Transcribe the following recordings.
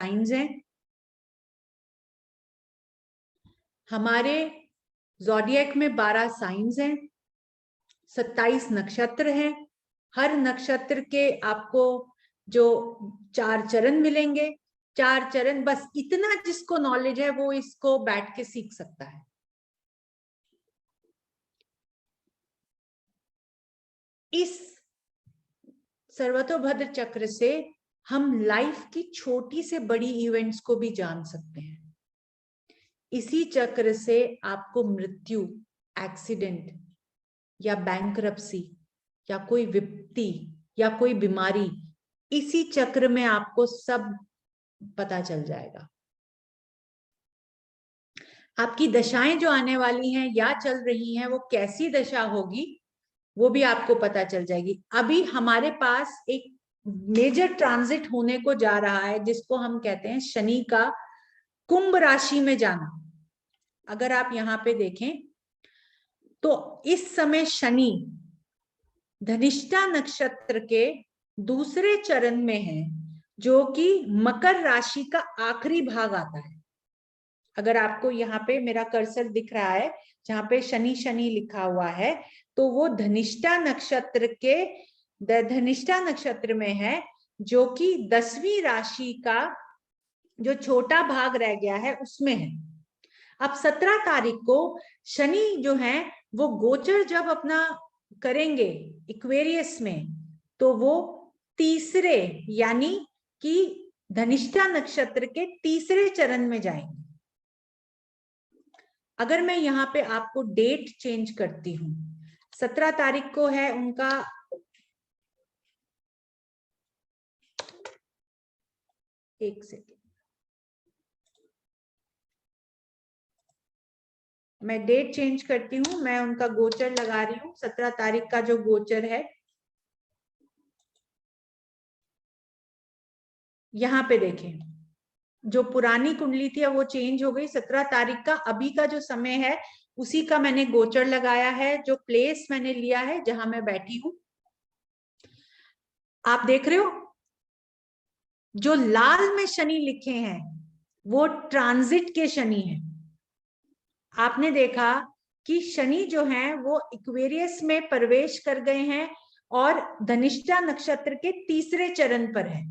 Science हैं। हमारे zodiac में 12 साइंस हैं, 27 नक्षत्र हैं। हर नक्षत्र के आपको जो 4 चरण मिलेंगे, 4 चरण, बस इतना जिसको नॉलेज है वो इसको बैठ के सीख सकता है। इस सर्वतोभद्र चक्र से हम लाइफ की छोटी से बड़ी इवेंट्स को भी जान सकते हैं। इसी चक्र से आपको मृत्यु, एक्सीडेंट या बैंकरप्सी या कोई विपत्ति या कोई बीमारी, इसी चक्र में आपको सब पता चल जाएगा। आपकी दशाएं जो आने वाली हैं या चल रही हैं वो कैसी दशा होगी वो भी आपको पता चल जाएगी। अभी हमारे पास एक मेजर ट्रांजिट होने को जा रहा है जिसको हम कहते हैं शनि का कुंभ राशि में जाना। अगर आप यहाँ पे देखें तो इस समय शनि धनिष्ठा नक्षत्र के दूसरे चरण में है, जो कि मकर राशि का आखिरी भाग आता है। अगर आपको यहाँ पे मेरा कर्सर दिख रहा है जहां पे शनि शनि लिखा हुआ है, तो वो धनिष्ठा नक्षत्र के धनिष्ठा नक्षत्र में है, जो कि 10वीं राशि का जो छोटा भाग रह गया है उसमें है। अब 17 तारीख को शनि जो है वो गोचर जब अपना करेंगे इक्वेरियस में, तो वो तीसरे यानी कि धनिष्ठा नक्षत्र के तीसरे चरण में जाएंगे। अगर मैं यहाँ पे आपको डेट चेंज करती हूँ, 17 तारीख को है उनका, एक सेकेंड, मैं डेट चेंज करती हूँ, मैं उनका गोचर लगा रही हूँ। 17 तारीख का जो गोचर है यहाँ पे देखें, जो पुरानी कुंडली थी वो चेंज हो गई। 17 तारीख का अभी का जो समय है उसी का मैंने गोचर लगाया है, जो प्लेस मैंने लिया है जहां मैं बैठी हूं। आप देख रहे हो जो लाल में शनि लिखे हैं वो ट्रांजिट के शनि हैं। आपने देखा कि शनि जो है वो इक्वेरियस में प्रवेश कर गए हैं और धनिष्ठा नक्षत्र के तीसरे चरण पर है।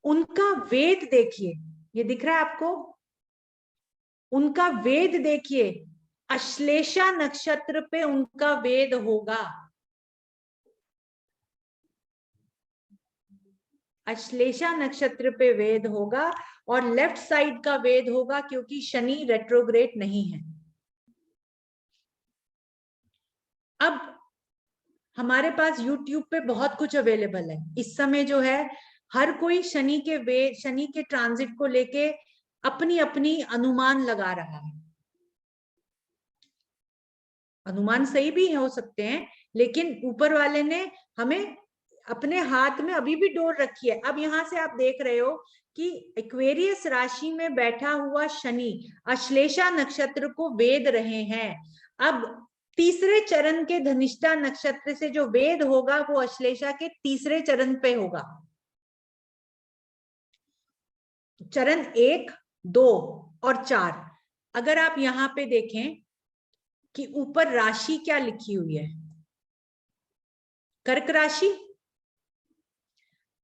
उनका वेद देखिए, ये दिख रहा है आपको, उनका वेद देखिए, अश्लेषा नक्षत्र पे उनका वेद होगा। अश्लेषा नक्षत्र पे वेद होगा और लेफ्ट साइड का वेद होगा, क्योंकि शनि रेट्रोग्रेड नहीं है। अब हमारे पास YouTube पे बहुत कुछ अवेलेबल है इस समय जो है। हर कोई शनि के वेद, शनि के ट्रांजिट को लेके अपनी अपनी अनुमान लगा रहा है। अनुमान सही भी हो सकते हैं, लेकिन ऊपर वाले ने हमें अपने हाथ में अभी भी डोर रखी है। अब यहां से आप देख रहे हो कि एक्वेरियस राशि में बैठा हुआ शनि अश्लेषा नक्षत्र को वेद रहे हैं। अब तीसरे चरण के धनिष्ठा नक्षत्र से जो वेद होगा वो अश्लेषा के तीसरे चरण पे होगा। चरण 1, 2 और 4। अगर आप यहाँ पे देखें कि ऊपर राशि क्या लिखी हुई है, कर्क राशि।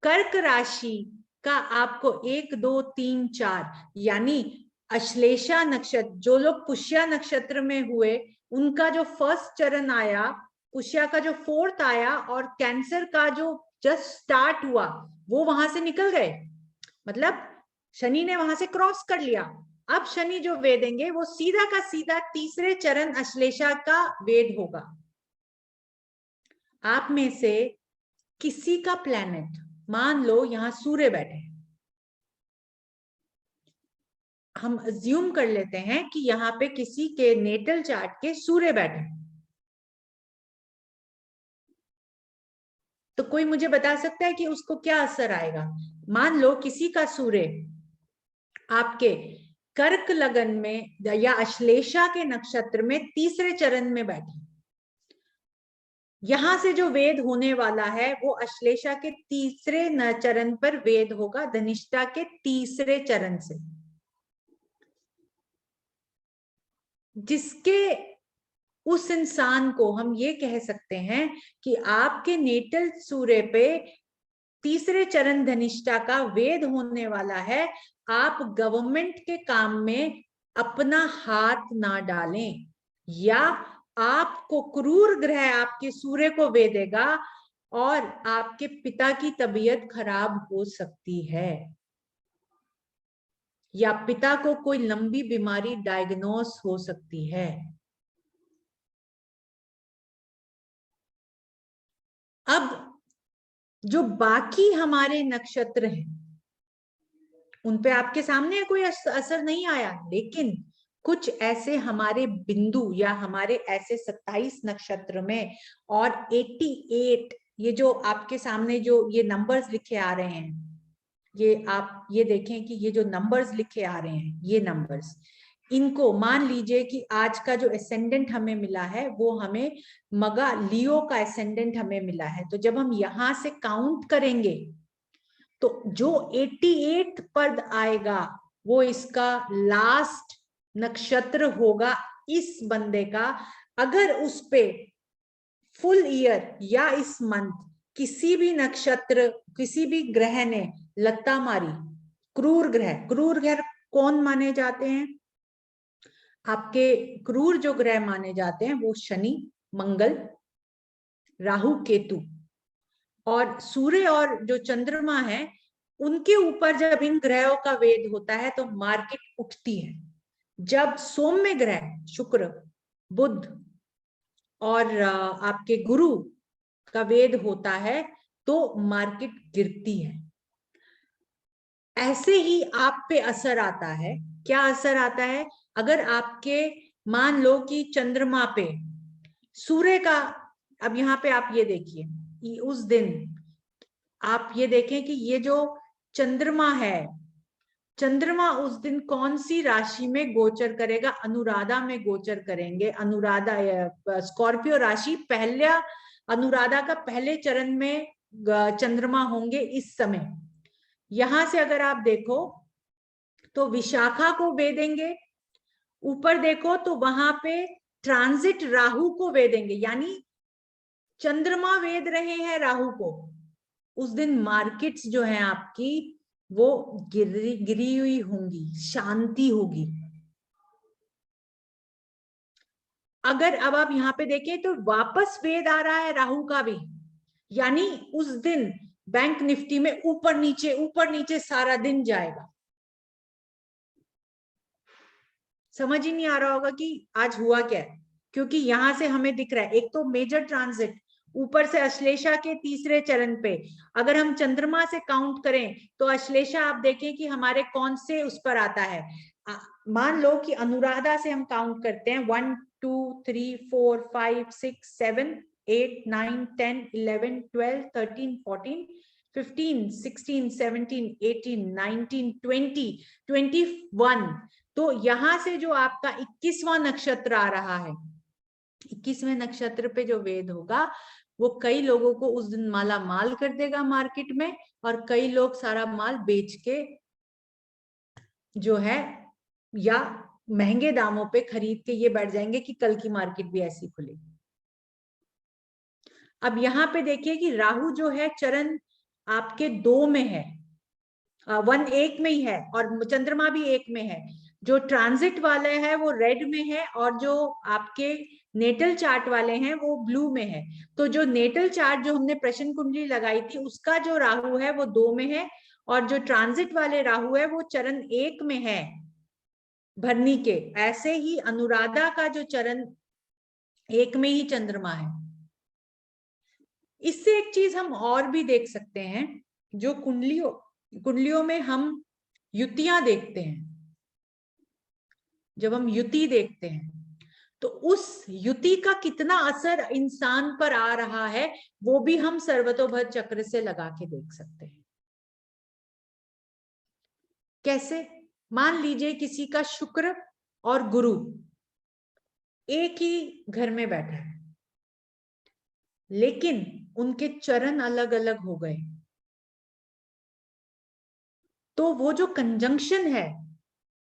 कर्क राशि का आपको 1, 2, 3, 4 यानी अश्लेषा नक्षत्र, जो लोग पुष्या नक्षत्र में हुए उनका जो फर्स्ट चरण आया, पुष्या का जो 4th आया और कैंसर का जो जस्ट स्टार्ट हुआ वो वहां से निकल गए। मतलब शनि ने वहां से क्रॉस कर लिया। अब शनि जो वेदेंगे वो सीधा का सीधा तीसरे चरण अश्लेषा का वेद होगा। आप में से किसी का प्लैनेट, मान लो यहां सूर्य बैठे, हम अज्यूम कर लेते हैं कि यहाँ पे किसी के नेटल चार्ट के सूर्य बैठे, तो कोई मुझे बता सकता है कि उसको क्या असर आएगा। मान लो किसी का सूर्य आपके कर्क लगन में या अश्लेषा के नक्षत्र में तीसरे चरण में बैठे, यहां से जो वेद होने वाला है वो अश्लेषा के तीसरे चरण पर वेद होगा, धनिष्ठा के तीसरे चरण से, जिसके उस इंसान को हम ये कह सकते हैं कि आपके नेटल सूर्य पे तीसरे चरण धनिष्ठा का वेद होने वाला है। आप गवर्नमेंट के काम में अपना हाथ ना डालें, या आपको क्रूर ग्रह आपके सूर्य को वेदेगा और आपके पिता की तबीयत खराब हो सकती है, या पिता को कोई लंबी बीमारी डायग्नोस हो सकती है। अब जो बाकी हमारे नक्षत्र हैं उन पे आपके सामने कोई असर नहीं आया, लेकिन कुछ ऐसे हमारे बिंदु या हमारे ऐसे 27 नक्षत्र में और 88, ये जो आपके सामने जो ये नंबर्स लिखे आ रहे हैं, ये आप ये देखें कि ये जो नंबर्स लिखे आ रहे हैं, ये नंबर्स, इनको मान लीजिए कि आज का जो एसेंडेंट हमें मिला है वो हमें मगा लियो का एसेंडेंट हमें मिला है। तो जब हम यहां से काउंट करेंगे तो जो 88 पद आएगा वो इसका लास्ट नक्षत्र होगा इस बंदे का। अगर उस पे फुल ईयर या इस मंथ किसी भी नक्षत्र किसी भी ग्रह ने लत्ता मारी, क्रूर ग्रह कौन माने जाते हैं? आपके क्रूर जो ग्रह माने जाते हैं वो शनि, मंगल, राहु, केतु और सूर्य और जो चंद्रमा है, उनके ऊपर जब इन ग्रहों का वेद होता है तो मार्केट उठती है। जब सौम्य ग्रह शुक्र, बुध और आपके गुरु का वेद होता है तो मार्केट गिरती है। ऐसे ही आप पे असर आता है। क्या असर आता है? अगर आपके मान लो कि चंद्रमा पे सूर्य का, अब यहाँ पे आप ये देखिए, उस दिन आप ये देखें कि ये जो चंद्रमा है, चंद्रमा उस दिन कौन सी राशि में गोचर करेगा? अनुराधा में गोचर करेंगे। अनुराधा स्कॉर्पियो राशि, पहला अनुराधा का पहले चरण में चंद्रमा होंगे इस समय। यहां से अगर आप देखो तो विशाखा को वेदेंगे, ऊपर देखो तो वहां पे ट्रांजिट राहु को वेदेंगे, यानी चंद्रमा वेद रहे हैं राहु को। उस दिन मार्केट्स जो है आपकी वो गिरी हुई होंगी, शांति होगी। अगर अब आप यहाँ पे देखें तो वापस वेद आ रहा है राहु का भी, यानी उस दिन बैंक निफ्टी में ऊपर नीचे सारा दिन जाएगा। समझ ही नहीं आ रहा होगा कि आज हुआ क्या है, क्योंकि यहां से हमें दिख रहा है एक तो मेजर ट्रांजिट ऊपर से अश्लेषा के तीसरे चरण पे। अगर हम चंद्रमा से काउंट करें तो अश्लेषा आप देखें कि हमारे कौन से उस पर आता है। मान लो कि अनुराधा से हम काउंट करते हैं 1 2 3 4 5 6 7 8 9 10 11 12 13 14 15 16 17 18 19 20 21। तो यहां से जो आपका 21वां नक्षत्र आ रहा है, 21वें नक्षत्र पे जो वेद होगा वो कई लोगों को उस दिन माला माल कर देगा मार्केट में, और कई लोग सारा माल बेच के जो है या महंगे दामों पे खरीद के ये बैठ जाएंगे कि कल की मार्केट भी ऐसी खुलेगी। अब यहाँ पे देखिए कि राहु जो है चरण आपके 2 में है, 1 1 में ही है, और चंद्रमा भी 1 में है। जो ट्रांजिट वाले हैं वो रेड में है, और जो आपके नेटल चार्ट वाले हैं वो ब्लू में है। तो जो नेटल चार्ट जो हमने प्रश्न कुंडली लगाई थी उसका जो राहु है वो 2 में है, और जो ट्रांजिट वाले राहु है वो चरण 1 में है भरनी के। ऐसे ही अनुराधा का जो चरण 1 में ही चंद्रमा है। इससे एक चीज हम और भी देख सकते हैं, जो कुंडलियों में हम युतियां देखते हैं, जब हम युति देखते हैं तो उस युति का कितना असर इंसान पर आ रहा है वो भी हम सर्वतोभर चक्र से लगा के देख सकते हैं। कैसे? मान लीजिए किसी का शुक्र और गुरु एक ही घर में बैठा है, लेकिन उनके चरण अलग अलग हो गए, तो वो जो कंजंक्शन है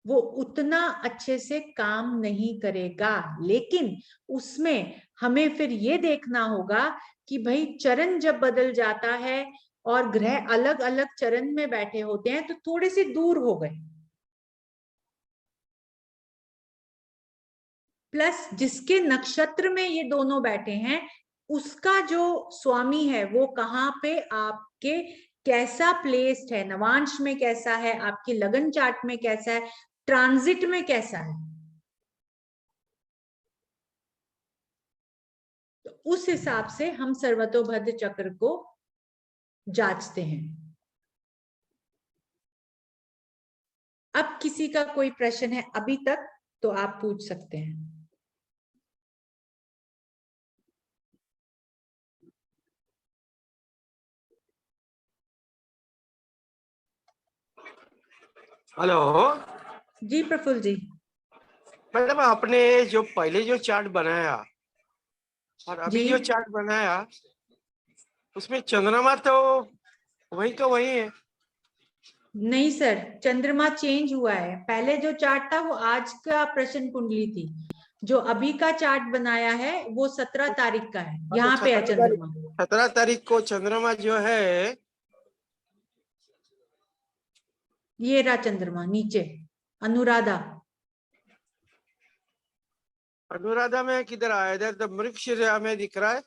वो उतना अच्छे से काम नहीं करेगा। लेकिन उसमें हमें फिर ये देखना होगा कि भाई चरण जब बदल जाता है और ग्रह अलग अलग चरण में बैठे होते हैं तो थोड़े से दूर हो गए, प्लस जिसके नक्षत्र में ये दोनों बैठे हैं उसका जो स्वामी है वो कहाँ पे आपके कैसा प्लेस्ड है, नवांश में कैसा है, आपके लगन चार्ट में कैसा है, ट्रांजिट में कैसा है, तो उस हिसाब से हम सर्वतोभद्र चक्र को जांचते हैं। अब किसी का कोई प्रश्न है अभी तक तो आप पूछ सकते हैं। हेलो जी प्रफुल्ल जी। मैडम, आपने जो पहले जो चार्ट बनाया और जी अभी जो चार्ट बनाया उसमें चंद्रमा तो वही है। नहीं सर, चंद्रमा चेंज हुआ है। पहले जो चार्ट था वो आज का प्रश्न कुंडली थी, जो अभी का चार्ट बनाया है वो 17 तारीख का है, तो यहाँ पे है चंद्रमा। 17 तारीख को चंद्रमा जो है, ये रहा चंद्रमा नीचे, अनुराधा। अनुराधा में किधर आया? इधर तो मृगशिरा में दिख रहा है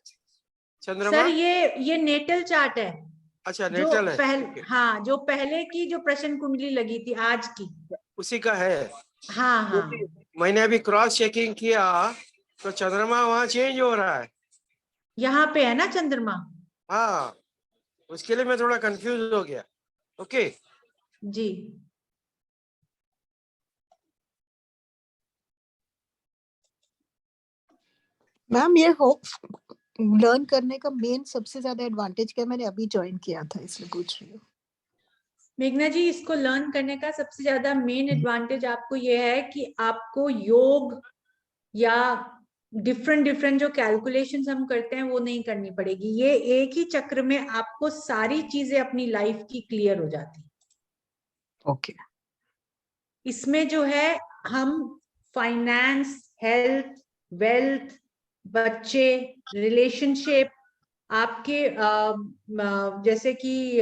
चंद्रमा। सर ये नेटल चार्ट है। अच्छा, जो नेटल है। पहले, हाँ, जो पहले की जो प्रश्न कुंडली लगी थी आज की, उसी का है। हाँ हाँ, क्योंकि मैंने अभी क्रॉस चेकिंग किया तो चंद्रमा वहाँ चेंज हो रहा है। यहाँ पे है ना चंद्रमा। हाँ, उसके लिए मैं थोड़ा कंफ्यूज हो गया। ओके। जी मैम, ये हो लर्न करने का मेन सबसे ज्यादा एडवांटेज क्या है? मैंने अभी ज्वाइन किया था इसलिए पूछ रही हूँ। मेघना जी, इसको लर्न करने का सबसे ज्यादा मेन एडवांटेज आपको ये है कि आपको योग या डिफरेंट डिफरेंट जो कैलकुलेशंस हम करते हैं वो नहीं करनी पड़ेगी। ये एक ही चक्र में आपको सारी चीजें अपनी लाइफ की क्लियर हो जाती। ओके। इसमें जो है हम फाइनेंस, हेल्थ, वेल्थ, बच्चे, रिलेशनशिप, आपके जैसे कि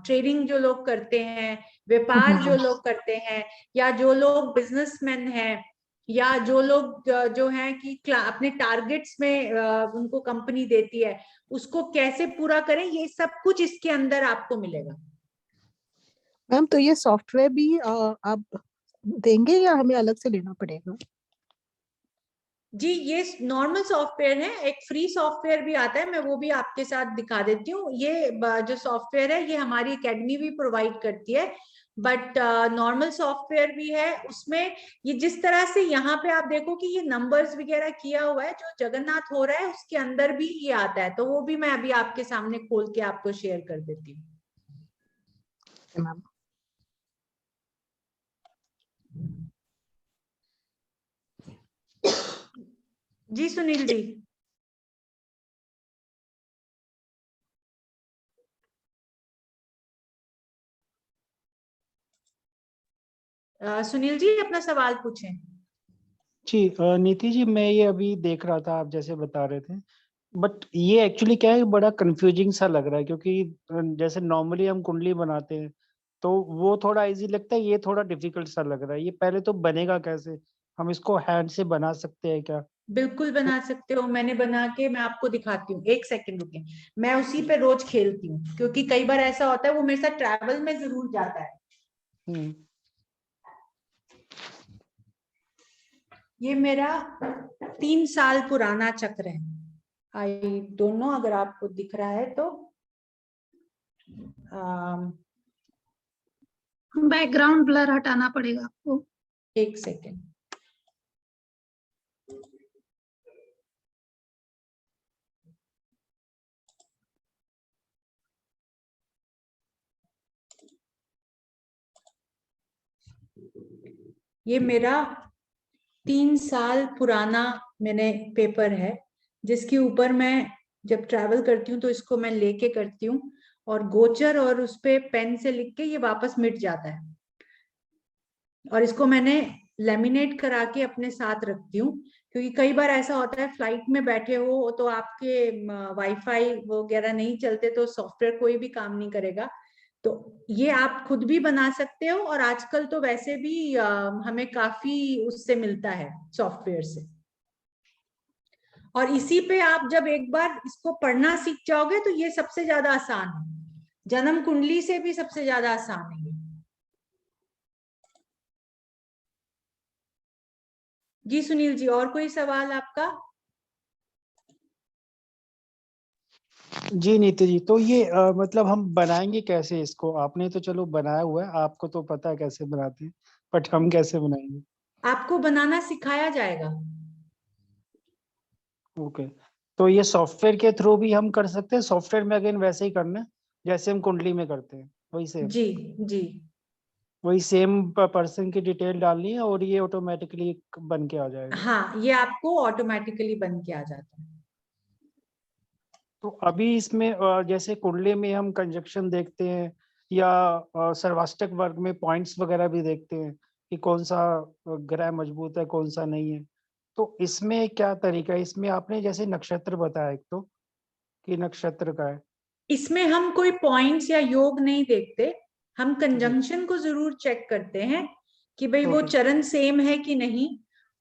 ट्रेडिंग जो लोग करते हैं, व्यापार जो लोग करते हैं, या जो लोग बिजनेसमैन हैं, या जो लोग जो हैं कि अपने टारगेट्स में उनको कंपनी देती है उसको कैसे पूरा करें, ये सब कुछ इसके अंदर आपको मिलेगा। मैम, तो ये सॉफ्टवेयर भी आप देंगे या हमें अलग से लेना पड़ेगा? जी, ये नॉर्मल सॉफ्टवेयर है, एक फ्री सॉफ्टवेयर भी आता है, मैं वो भी आपके साथ दिखा देती हूँ। ये जो सॉफ्टवेयर है ये हमारी एकेडमी भी प्रोवाइड करती है, बट नॉर्मल सॉफ्टवेयर भी है। उसमें ये जिस तरह से यहाँ पे आप देखो कि ये नंबर्स वगैरह किया हुआ है, जो जगन्नाथ हो रहा है उसके अंदर भी ये आता है, तो वो भी मैं अभी आपके सामने खोल के आपको शेयर कर देती हूँ। मैम, जी सुनील जी। सुनील जी अपना सवाल पूछें। जी नीति जी, मैं ये अभी देख रहा था, आप जैसे बता रहे थे, बट ये एक्चुअली क्या है, बड़ा कंफ्यूजिंग सा लग रहा है, क्योंकि जैसे नॉर्मली हम कुंडली बनाते हैं तो वो थोड़ा इजी लगता है, ये थोड़ा डिफिकल्ट सा लग रहा है। ये पहले तो बनेगा कैसे? हम इसको हैंड से बना सकते हैं क्या? बिल्कुल बना सकते हो, मैंने बना के मैं आपको दिखाती हूँ, एक सेकंड रुकिए। मैं उसी पे रोज खेलती हूँ क्योंकि कई बार ऐसा होता है, वो मेरे साथ ट्रैवल में जरूर जाता है। हम्म। ये मेरा 3 साल पुराना चक्र है। आई डोंट नो अगर आपको दिख रहा है तो बैकग्राउंड ब्लर हटाना पड़ेगा आपको। एक सेकंड। ये मेरा 3 साल पुराना मैंने पेपर है जिसके ऊपर मैं जब ट्रैवल करती हूँ तो इसको मैं लेके करती हूँ, और गोचर और उस पे पेन से लिख के ये वापस मिट जाता है। और इसको मैंने लेमिनेट करा के अपने साथ रखती हूँ, क्योंकि कई बार ऐसा होता है फ्लाइट में बैठे हो तो आपके वाईफाई वगैरह नहीं चलते, तो सॉफ्टवेयर कोई भी काम नहीं करेगा। तो ये आप खुद भी बना सकते हो, और आजकल तो वैसे भी हमें काफी उससे मिलता है सॉफ्टवेयर से। और इसी पे आप जब एक बार इसको पढ़ना सीख जाओगे तो ये सबसे ज्यादा आसान है, जन्म कुंडली से भी सबसे ज्यादा आसान है ये। जी सुनील जी, और कोई सवाल आपका? जी नीति जी, तो ये मतलब हम बनाएंगे कैसे इसको? आपने तो चलो बनाया हुआ है, आपको तो पता है कैसे बनाते हैं, बट हम कैसे बनाएंगे? आपको बनाना सिखाया जाएगा। ओके, तो ये सॉफ्टवेयर के थ्रू भी हम कर सकते हैं? सॉफ्टवेयर में अगेन वैसे ही करना है जैसे हम कुंडली में करते हैं, वही सेम? जी जी वही सेम पर्सन की डिटेल डालनी है और ये ऑटोमेटिकली बन के आ जाएगा? हाँ, ये आपको ऑटोमेटिकली बन के आ जाता है। तो अभी इसमें जैसे कुंडली में हम कंजक्शन देखते हैं या सर्वाष्टक वर्ग में पॉइंट्स वगैरह भी देखते हैं कि कौन सा ग्रह मजबूत है कौन सा नहीं है, तो इसमें क्या तरीका है? इसमें आपने जैसे नक्षत्र बताया एक तो कि नक्षत्र का है। इसमें हम कोई पॉइंट्स या योग नहीं देखते, हम जी, कंजंक्शन को जरूर चेक करते हैं कि भाई वो ओके, चरण सेम है कि नहीं।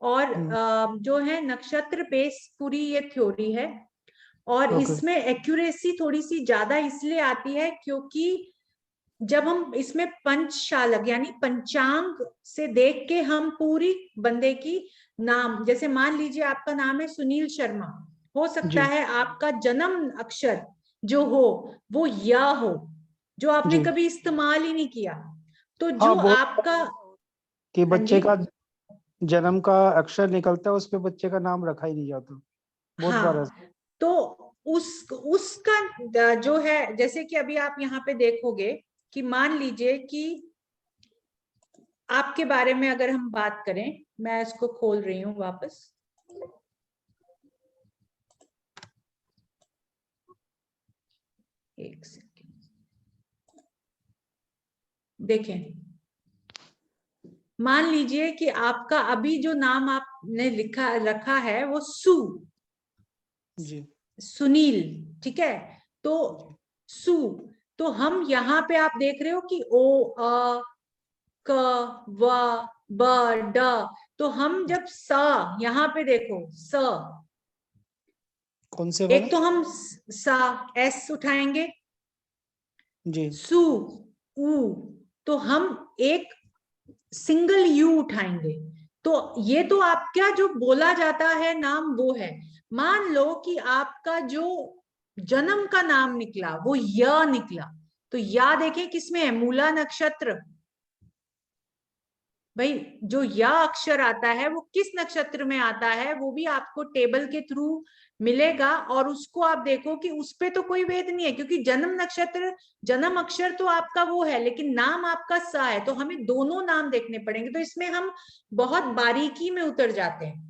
और हम्म, जो है नक्षत्र बेस पूरी ये थ्योरी है, और ओके, इसमें एक्यूरेसी थोड़ी सी ज्यादा इसलिए आती है क्योंकि जब हम इसमें पंचशालक यानी पंचांग से देख के हम पूरी बंदे की नाम, जैसे मान लीजिए आपका नाम है सुनील शर्मा, हो सकता जी, है आपका जन्म अक्षर जो हो वो या हो, जो आपने जी, कभी इस्तेमाल ही नहीं किया। तो हाँ जो बहुत आपका, कि हाँ जी, बच्चे का जन्म का अक्षर निकलता है उस पे बच्चे का नाम रखा ही नहीं जाता, बहुत बार हाँ, ऐसा। तो उसका जो है, जैसे कि अभी आप यहाँ पे देखोगे कि मान लीजिए कि आपके बारे में अगर हम बात करें, मैं इसको खोल रही हूँ वापस। एक सेकेंड, देखें, मान लीजिए कि आपका अभी जो नाम आपने लिखा रखा है वो जी, सुनील, ठीक है? तो जी, सु, तो हम यहाँ पे आप देख रहे हो कि ओ अ क व ब ड, तो हम जब स, यहाँ पे देखो स, कौन से वाला? एक तो हम सा एस उठाएंगे, जी, सु उ, तो हम एक सिंगल यू उठाएंगे। तो ये तो आपका जो बोला जाता है नाम वो है। मान लो कि आपका जो जन्म का नाम निकला वो य निकला, तो या देखें किसमें है, मूला नक्षत्र। भाई जो या अक्षर आता है वो किस नक्षत्र में आता है वो भी आपको टेबल के थ्रू मिलेगा, और उसको आप देखो कि उस पे तो कोई भेद नहीं है, क्योंकि जन्म नक्षत्र, जन्म अक्षर तो आपका वो है, लेकिन नाम आपका सा है, तो हमें दोनों नाम देखने पड़ेंगे। तो इसमें हम बहुत बारीकी में उतर जाते हैं।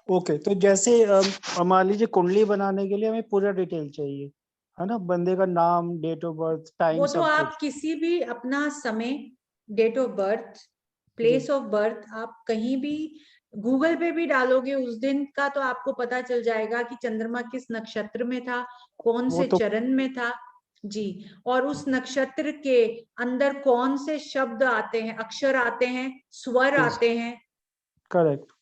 ओके, तो जैसे मान लीजिए कुंडली बनाने के लिए हमें पूरा डिटेल चाहिए, है ना? बंदे का नाम, डेट ऑफ बर्थ, टाइम, वो तो सब आप कुछ। किसी भी अपना समय, डेट ऑफ बर्थ, जी, प्लेस ऑफ बर्थ, आप कहीं भी गूगल पे भी डालोगे उस दिन का, तो आपको पता चल जाएगा कि चंद्रमा किस नक्षत्र में था, कौन वो से तो चरण में था। जी, और उस नक्षत्र के अंदर कौन से शब्द आते हैं, अक्षर आते हैं, स्वर आते हैं, करेक्ट।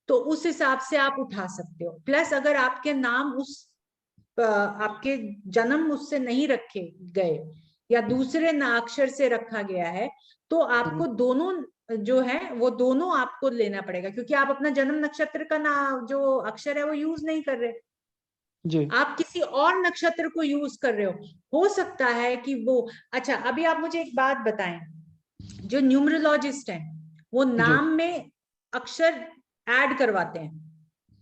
तो उस हिसाब से आप उठा सकते हो। प्लस अगर आपके नाम उस आपके जन्म उससे नहीं रखे गए या दूसरे अक्षर से रखा गया है, तो आपको दोनों जो है वो दोनों आपको लेना पड़ेगा, क्योंकि आप अपना जन्म नक्षत्र का नाम जो अक्षर है वो यूज नहीं कर रहे, जी, आप किसी और नक्षत्र को यूज कर रहे हो सकता है कि वो। अच्छा, अभी आप मुझे एक बात बताएं, जो न्यूमरोलॉजिस्ट हैं वो जी, नाम में अक्षर ऐड करवाते हैं,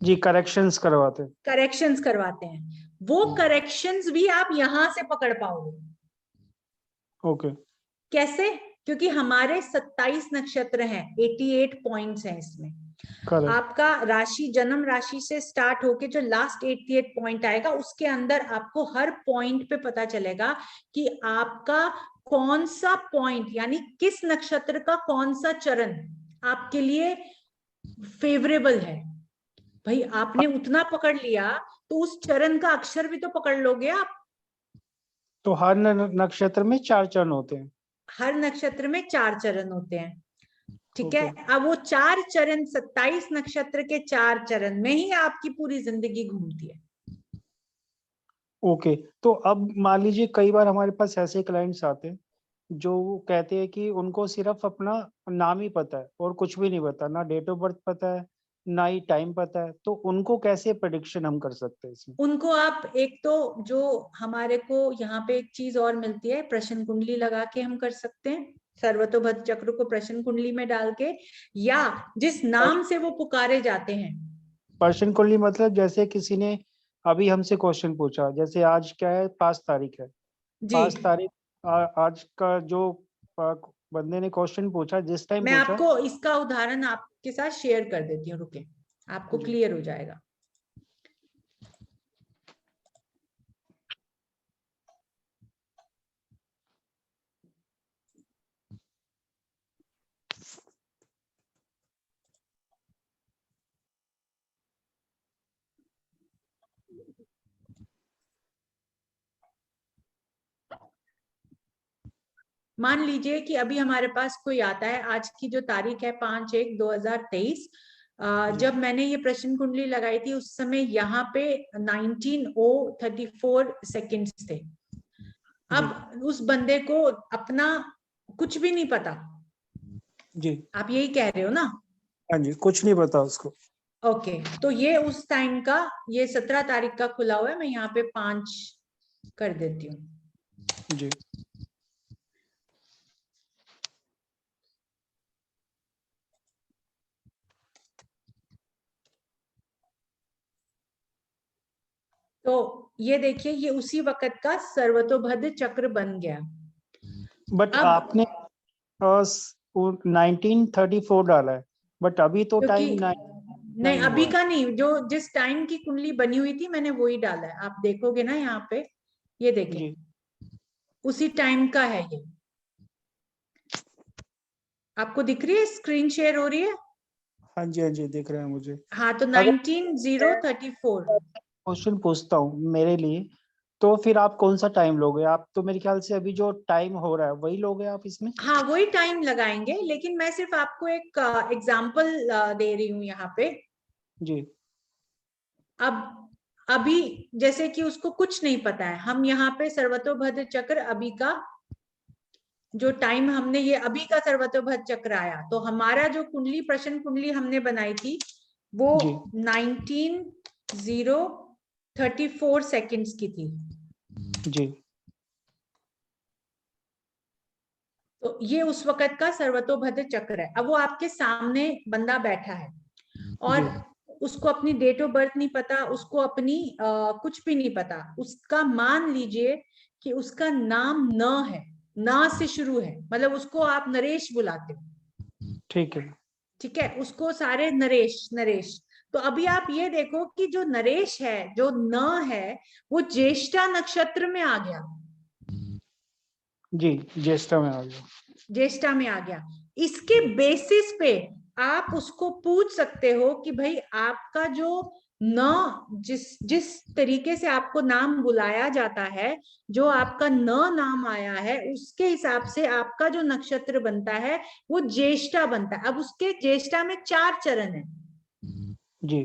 जी, करेक्शंस करवाते हैं। करेक्शंस करवाते हैं, वो करेक्शंस भी आप यहां से पकड़ पाओगे। ओके, कैसे? क्योंकि हमारे 27 नक्षत्र हैं, 88 पॉइंट्स हैं इसमें, करेक्ट। आपका राशि जन्म राशि से स्टार्ट होके जो लास्ट 88 पॉइंट आएगा उसके अंदर आपको हर पॉइंट पे पता चलेगा कि आपका कौन सा पॉइंट यानी किस नक्षत्र का कौन सा चरण आपके लिए फेवरेबल है। भाई आपने उतना पकड़ लिया तो उस चरण का अक्षर भी तो पकड़ लोगे आप। तो हर नक्षत्र में 4 चरण होते हैं। हर नक्षत्र में 4 चरण होते हैं, ठीक है। Okay. अब वो 4 चरण 27 नक्षत्र के 4 चरण में ही आपकी पूरी जिंदगी घूमती है। ओके, तो अब मान लीजिए कई बार हमारे पास ऐसे क्लाइंट्स आते हैं जो कहते हैं कि उनको सिर्फ अपना नाम ही पता है और कुछ भी नहीं पता, ना डेट ऑफ बर्थ पता है ना ही टाइम पता है, तो उनको कैसे प्रेडिक्शन हम कर सकते हैं इसमें? उनको आप एक तो जो हमारे को यहाँ पे एक चीज और मिलती है, प्रश्न कुंडली लगा के हम कर सकते हैं, सर्वतोभद्र चक्र को प्रश्न कुंडली में डाल के, या जिस नाम से वो पुकारे जाते हैं। पर्सन कुंडली मतलब जैसे किसी ने अभी हमसे क्वेश्चन पूछा, जैसे आज क्या है, 5 तारीख है, जी 5 तारीख आज का जो बंदे ने क्वेश्चन पूछा जिस टाइम मैं पूछा। आपको इसका उदाहरण आपके साथ शेयर कर देती हूँ, रुके, आपको जी। क्लियर हो जाएगा। मान लीजिए कि अभी हमारे पास कोई आता है, आज की जो तारीख है 5/1/2023, जब मैंने ये प्रश्न कुंडली लगाई थी उस समय यहाँ पे 19:34 सेकंड्स थे। अब उस बंदे को अपना कुछ भी नहीं पता। जी आप यही कह रहे हो ना? हाँ जी, कुछ नहीं पता उसको। ओके, तो ये उस टाइम का, ये 17 तारीख का खुला हुआ है, मैं यहाँ पे 5 कर देती हूँ। जी तो ये देखिए, ये उसी वक्त का सर्वतोभद्र चक्र बन गया। बट अब आपने 1934 डाला है, बट अभी तो क्योंकि टाइम नहीं, अभी का नहीं, जो जिस टाइम की कुंडली बनी हुई थी मैंने वही डाला है। आप देखोगे ना यहाँ पे, ये देखें, जी उसी टाइम का है ये। आपको दिख रही है, स्क्रीन शेयर हो रही है? हाँ जी हाँ जी, दिख रहा है मुझे। हाँ, तो अगर 19:34। क्वेश्चन पूछता हूँ मेरे लिए, तो फिर आप कौन सा टाइम लोगे? आप तो मेरे ख्याल से अभी जो टाइम हो रहा है वही लोगे आप इसमें। हाँ, वही टाइम लगाएंगे, लेकिन मैं सिर्फ आपको एक एग्जाम्पल दे रही हूँ यहाँ पे। जी अब अभी जैसे कि उसको कुछ नहीं पता है, हम यहाँ पे सर्वतोभद्र चक्र अभी का जो टाइम हमने, ये अभी का सर्वतोभद्र चक्र आया, तो हमारा जो कुंडली प्रश्न कुंडली हमने बनाई थी वो जी 19:34 सेकंड्स की थी। जी तो ये उस वक्त का सर्वतोभद्र चक्र है। अब वो आपके सामने बंदा बैठा है और जी उसको अपनी डेट ऑफ बर्थ नहीं पता, उसको अपनी कुछ भी नहीं पता। उसका मान लीजिए कि उसका नाम न है, ना से शुरू है, मतलब उसको आप नरेश बुलाते हो, ठीक है। ठीक है, उसको सारे नरेश नरेश। तो अभी आप ये देखो कि जो नरेश है, जो न है, वो ज्येष्ठा नक्षत्र में आ गया। जी ज्येष्ठा में आ गया। ज्येष्ठा में आ गया। इसके बेसिस पे आप उसको पूछ सकते हो कि भाई आपका जो न, जिस तरीके से आपको नाम बुलाया जाता है, जो आपका न नाम आया है, उसके हिसाब से आपका जो नक्षत्र बनता है वो ज्येष्ठा बनता है। अब उसके ज्येष्ठा में 4 चरण है। जी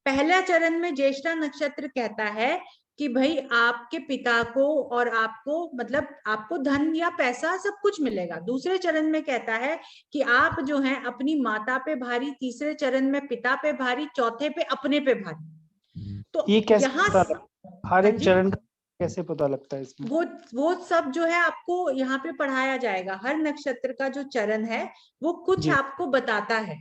पहला चरण में ज्येष्ठा नक्षत्र कहता है कि भाई आपके पिता को और आपको, मतलब आपको धन या पैसा सब कुछ मिलेगा। दूसरे चरण में कहता है कि आप जो है अपनी माता पे भारी, तीसरे चरण में पिता पे भारी, चौथे पे अपने पे भारी। तो ये कैसे यहाँ पता लगता? हर हाँ एक जी, चरण का कैसे पता लगता है इसमें? वो सब जो है आपको यहाँ पे पढ़ाया जाएगा। हर नक्षत्र का जो चरण है वो कुछ जी आपको बताता है।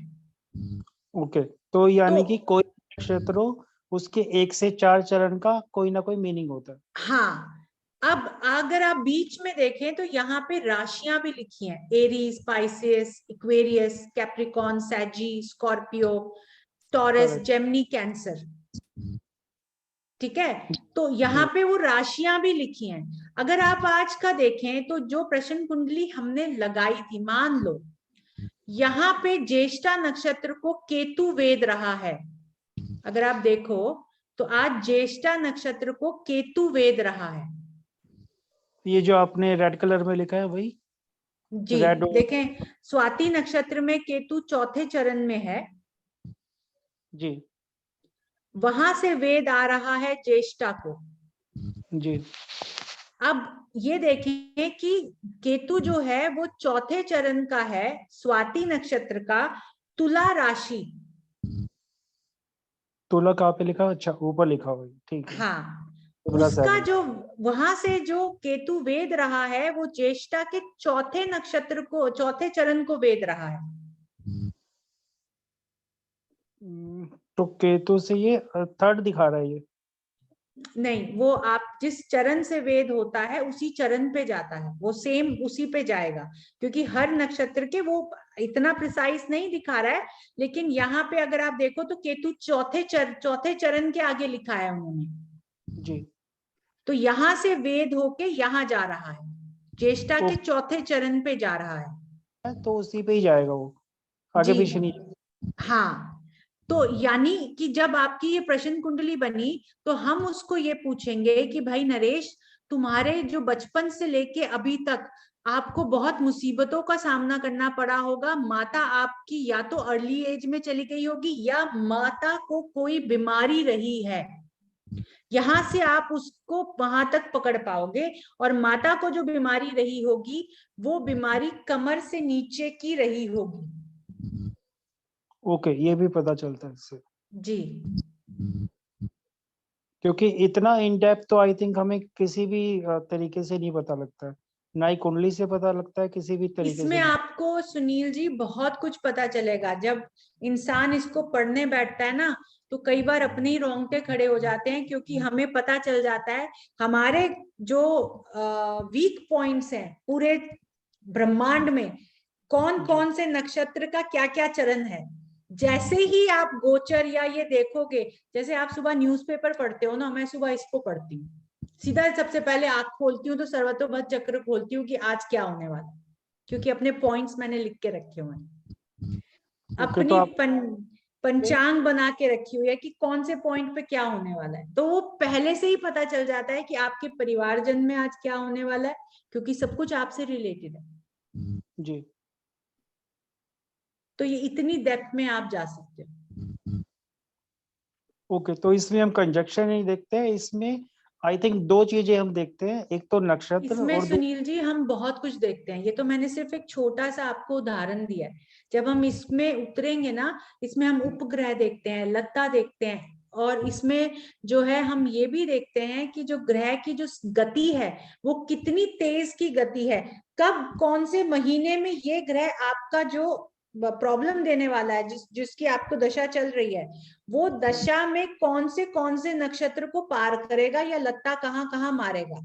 ओके, तो यानी कि तो कोई नक्षत्र हो उसके 1 से 4 चरण का कोई ना कोई मीनिंग होता है। हाँ, अब अगर आप बीच में देखें तो यहाँ पे राशियां भी लिखी हैं, एरीज, पाइसेस, इक्वेरियस, कैप्रिकॉन, सैजी, Scorpio, Taurus, Correct. Gemini, Cancer. ठीक है, तो यहाँ पे वो राशियां भी लिखी हैं। अगर आप आज का देखें तो जो प्रश्न कुंडली हमने लगाई थी, मान लो यहाँ पे ज्येष्ठा नक्षत्र को केतु वेद रहा है। अगर आप देखो तो आज ज्येष्ठा नक्षत्र को केतु वेद रहा है। ये जो आपने रेड कलर में लिखा है वही जी रेड। देखें, स्वाति नक्षत्र में केतु चौथे चरण में है, जी वहां से वेद आ रहा है ज्येष्ठा को। जी अब ये देखें कि केतु जो है वो चौथे चरण का है, स्वाति नक्षत्र का, तुला राशि। तुला कहाँ पे लिखा? अच्छा ऊपर लिखा हुआ है, ठीक है। हाँ, तुला उसका सेवन। जो वहां से जो केतु वेद रहा है वो ज्येष्ठा के चौथे नक्षत्र को, चौथे चरण को वेद रहा है। तो केतु से ये थर्ड दिखा रहा है ये। नहीं, वो आप जिस चरण से वेद होता है उसी चरण पे जाता है, वो सेम उसी पे जाएगा, क्योंकि हर नक्षत्र के वो इतना प्रिसाइज नहीं दिखा रहा है। लेकिन यहाँ पे अगर आप देखो तो केतु चौथे चरण के आगे लिखा है उन्होंने। जी तो यहाँ से वेद होके यहाँ जा रहा है, ज्येष्ठा के चौथे चरण पे जा रहा है। तो उसी पे ही जाएगा वो, आगे जी पीछे नहीं। हाँ, तो यानी कि जब आपकी ये प्रश्न कुंडली बनी तो हम उसको ये पूछेंगे कि भाई नरेश, तुम्हारे जो बचपन से लेके अभी तक आपको बहुत मुसीबतों का सामना करना पड़ा होगा। माता आपकी या तो अर्ली एज में चली गई होगी या माता को कोई बीमारी रही है, यहाँ से आप उसको वहां तक पकड़ पाओगे। और माता को जो बीमारी रही होगी वो बीमारी कमर से नीचे की रही होगी। ओके, ये भी पता चलता है इससे, जी क्योंकि इतना इन डेप्थ तो आई थिंक हमें किसी भी तरीके से नहीं पता लगता है, ना ही कुंडली से पता लगता है किसी भी तरीके इसमें से। आपको सुनील जी बहुत कुछ पता चलेगा। जब इंसान इसको पढ़ने बैठता है ना तो कई बार अपने ही रोंगटे खड़े हो जाते हैं, क्योंकि हमें पता चल जाता है हमारे जो वीक पॉइंट्स हैं पूरे ब्रह्मांड में, कौन कौन से नक्षत्र का क्या क्या चरण है। जैसे ही आप गोचर या ये देखोगे, जैसे आप सुबह न्यूज़पेपर पढ़ते हो ना, मैं सुबह इसको पढ़ती हूँ, सीधा सबसे पहले आंख खोलती हूँ तो सर्वतोभद्र चक्र खोलती हूँ कि आज क्या होने वाला, क्योंकि अपने पॉइंट्स मैंने लिख के रखे हुए हैं, अपनी तो आप पंचांग बना के रखी हुई है कि कौन से पॉइंट पे क्या होने वाला है। तो वो पहले से ही पता चल जाता है कि आपके परिवारजन में आज क्या होने वाला है, क्योंकि सब कुछ आपसे रिलेटेड है जी। तो ये इतनी डेप्थ में आप जा सकते हो। ओके, तो इसमें हम कंजक्शन नहीं देखते हैं, इसमें आई थिंक दो चीजें हम देखते हैं, एक तो नक्षत्र इसमें और सुनील जी हम बहुत कुछ देखते हैं। ये तो मैंने सिर्फ एक छोटा सा आपको उदाहरण दिया है। जब हम इसमें उतरेंगे ना, इसमें हम उपग्रह देखते हैं, लत्ता देखते हैं, और इसमें जो है हम ये भी देखते हैं कि जो ग्रह की जो गति है वो कितनी तेज की गति है, कब कौन से महीने में ये ग्रह आपका जो प्रॉब्लम देने वाला है, जिसकी आपको दशा चल रही है, वो दशा में कौन से नक्षत्र को पार करेगा या लत्ता कहाँ कहाँ मारेगा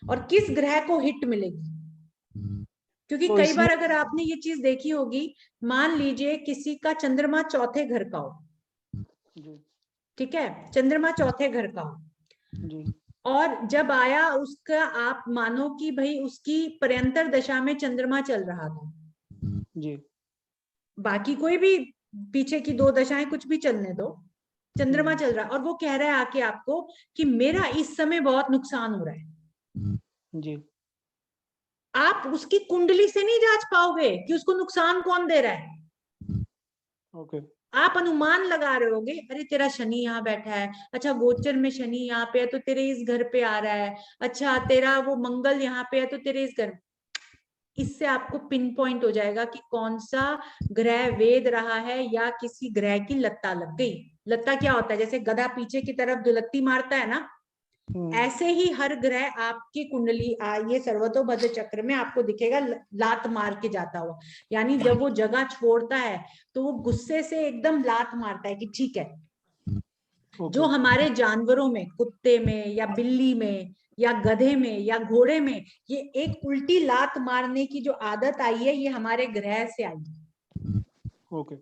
और किस ग्रह को हिट मिलेगी। क्योंकि तो कई बार अगर आपने ये चीज देखी होगी, मान लीजिए किसी का चंद्रमा चौथे घर का हो, ठीक है, चंद्रमा चौथे घर का हो जी और जब आया उसका, आप मानो कि भाई उसकी पर्यंतर दशा में चंद्रमा चल रहा था जी, बाकी कोई भी पीछे की दो दशाएं कुछ भी चलने दो, चंद्रमा चल रहा है और वो कह रहा है आके आपको कि मेरा इस समय बहुत नुकसान हो रहा है, जी। आप उसकी कुंडली से नहीं जांच पाओगे कि उसको नुकसान कौन दे रहा है। ओके, आप अनुमान लगा रहे होगे, अरे तेरा शनि यहाँ बैठा है, अच्छा गोचर में शनि यहाँ पे है तो तेरे इस घर पे आ रहा है, अच्छा तेरा वो मंगल यहाँ पे है तो तेरे इस घर। इससे आपको पिन पॉइंट हो जाएगा कि कौन सा ग्रह वेद रहा है या किसी ग्रह की लत्ता लग गई। लत्ता क्या होता है, जैसे गधा पीछे की तरफ दुलत्ती मारता है ना, ऐसे ही हर ग्रह आपकी कुंडली ये सर्वतोभद्र चक्र में आपको दिखेगा लात मार के जाता हुआ। यानी जब वो जगह छोड़ता है तो वो गुस्से से एकदम लात मारता है कि ठीक है। जो हमारे जानवरों में, कुत्ते में या बिल्ली में या गधे में या घोड़े में, ये एक उल्टी लात मारने की जो आदत आई है ये हमारे ग्रह से आई है। ओके,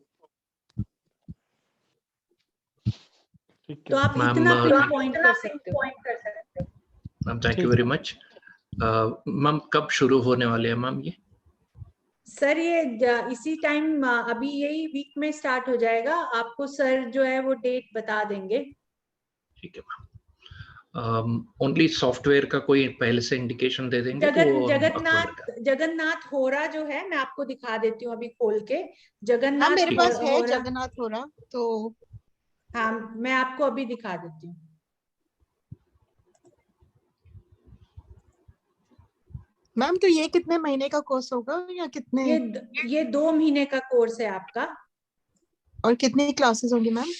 ठीक तो है आप मैम, इतना पिन पॉइंट कर सकते हो। मैम थैंक ठीक यू वेरी मच। मैम कब शुरू होने वाले हैं मैम ये? सर ये इसी टाइम अभी यही वीक में स्टार्ट हो जाएगा, आपको सर जो है वो डेट बता देंगे। ठीक है मैम। ओनली सॉफ्टवेयर का कोई पहले से इंडिकेशन दे देंगे तो वो हम अपलोड कर। जगन्नाथ होरा जो है, मैं आपको दिखा देती हूँ अभी खोल के। हाँ जगन्नाथ मेरे पास है होरा, जगन्नाथ होरा, तो हाँ मैं आपको अभी दिखा देती हूँ। मैम तो ये कितने महीने का कोर्स होगा या कितने, ये 2 महीने का कोर्स है आपका। और कितनी क्लासेस होंगी मैम?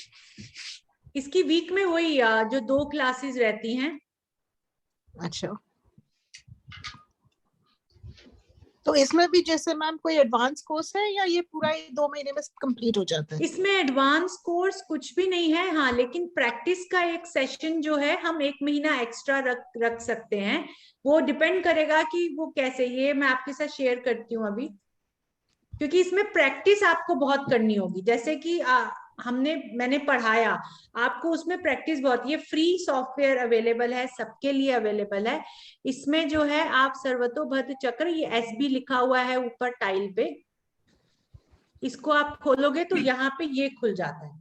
इसकी वीक में वही जो 2 क्लासेस रहती हैं। अच्छा, तो इसमें भी जैसे मैम कोई एडवांस कोर्स है या ये पूरा 2 महीने में कंप्लीट हो जाता है? इसमें एडवांस कोर्स कुछ भी नहीं है, हाँ लेकिन प्रैक्टिस का एक सेशन जो है हम 1 महीना एक्स्ट्रा रख सकते हैं। वो डिपेंड करेगा कि वो कैसे, ये मैं आपके साथ शेयर करती हूँ अभी, क्योंकि इसमें प्रैक्टिस आपको बहुत करनी होगी। जैसे कि मैंने पढ़ाया आपको, उसमें प्रैक्टिस बहुत, ये फ्री सॉफ्टवेयर अवेलेबल है, सबके लिए अवेलेबल है। इसमें जो है आप सर्वतोभद्र चक्र, ये SB लिखा हुआ है ऊपर टाइल पे, इसको आप खोलोगे तो यहाँ पे ये खुल जाता है।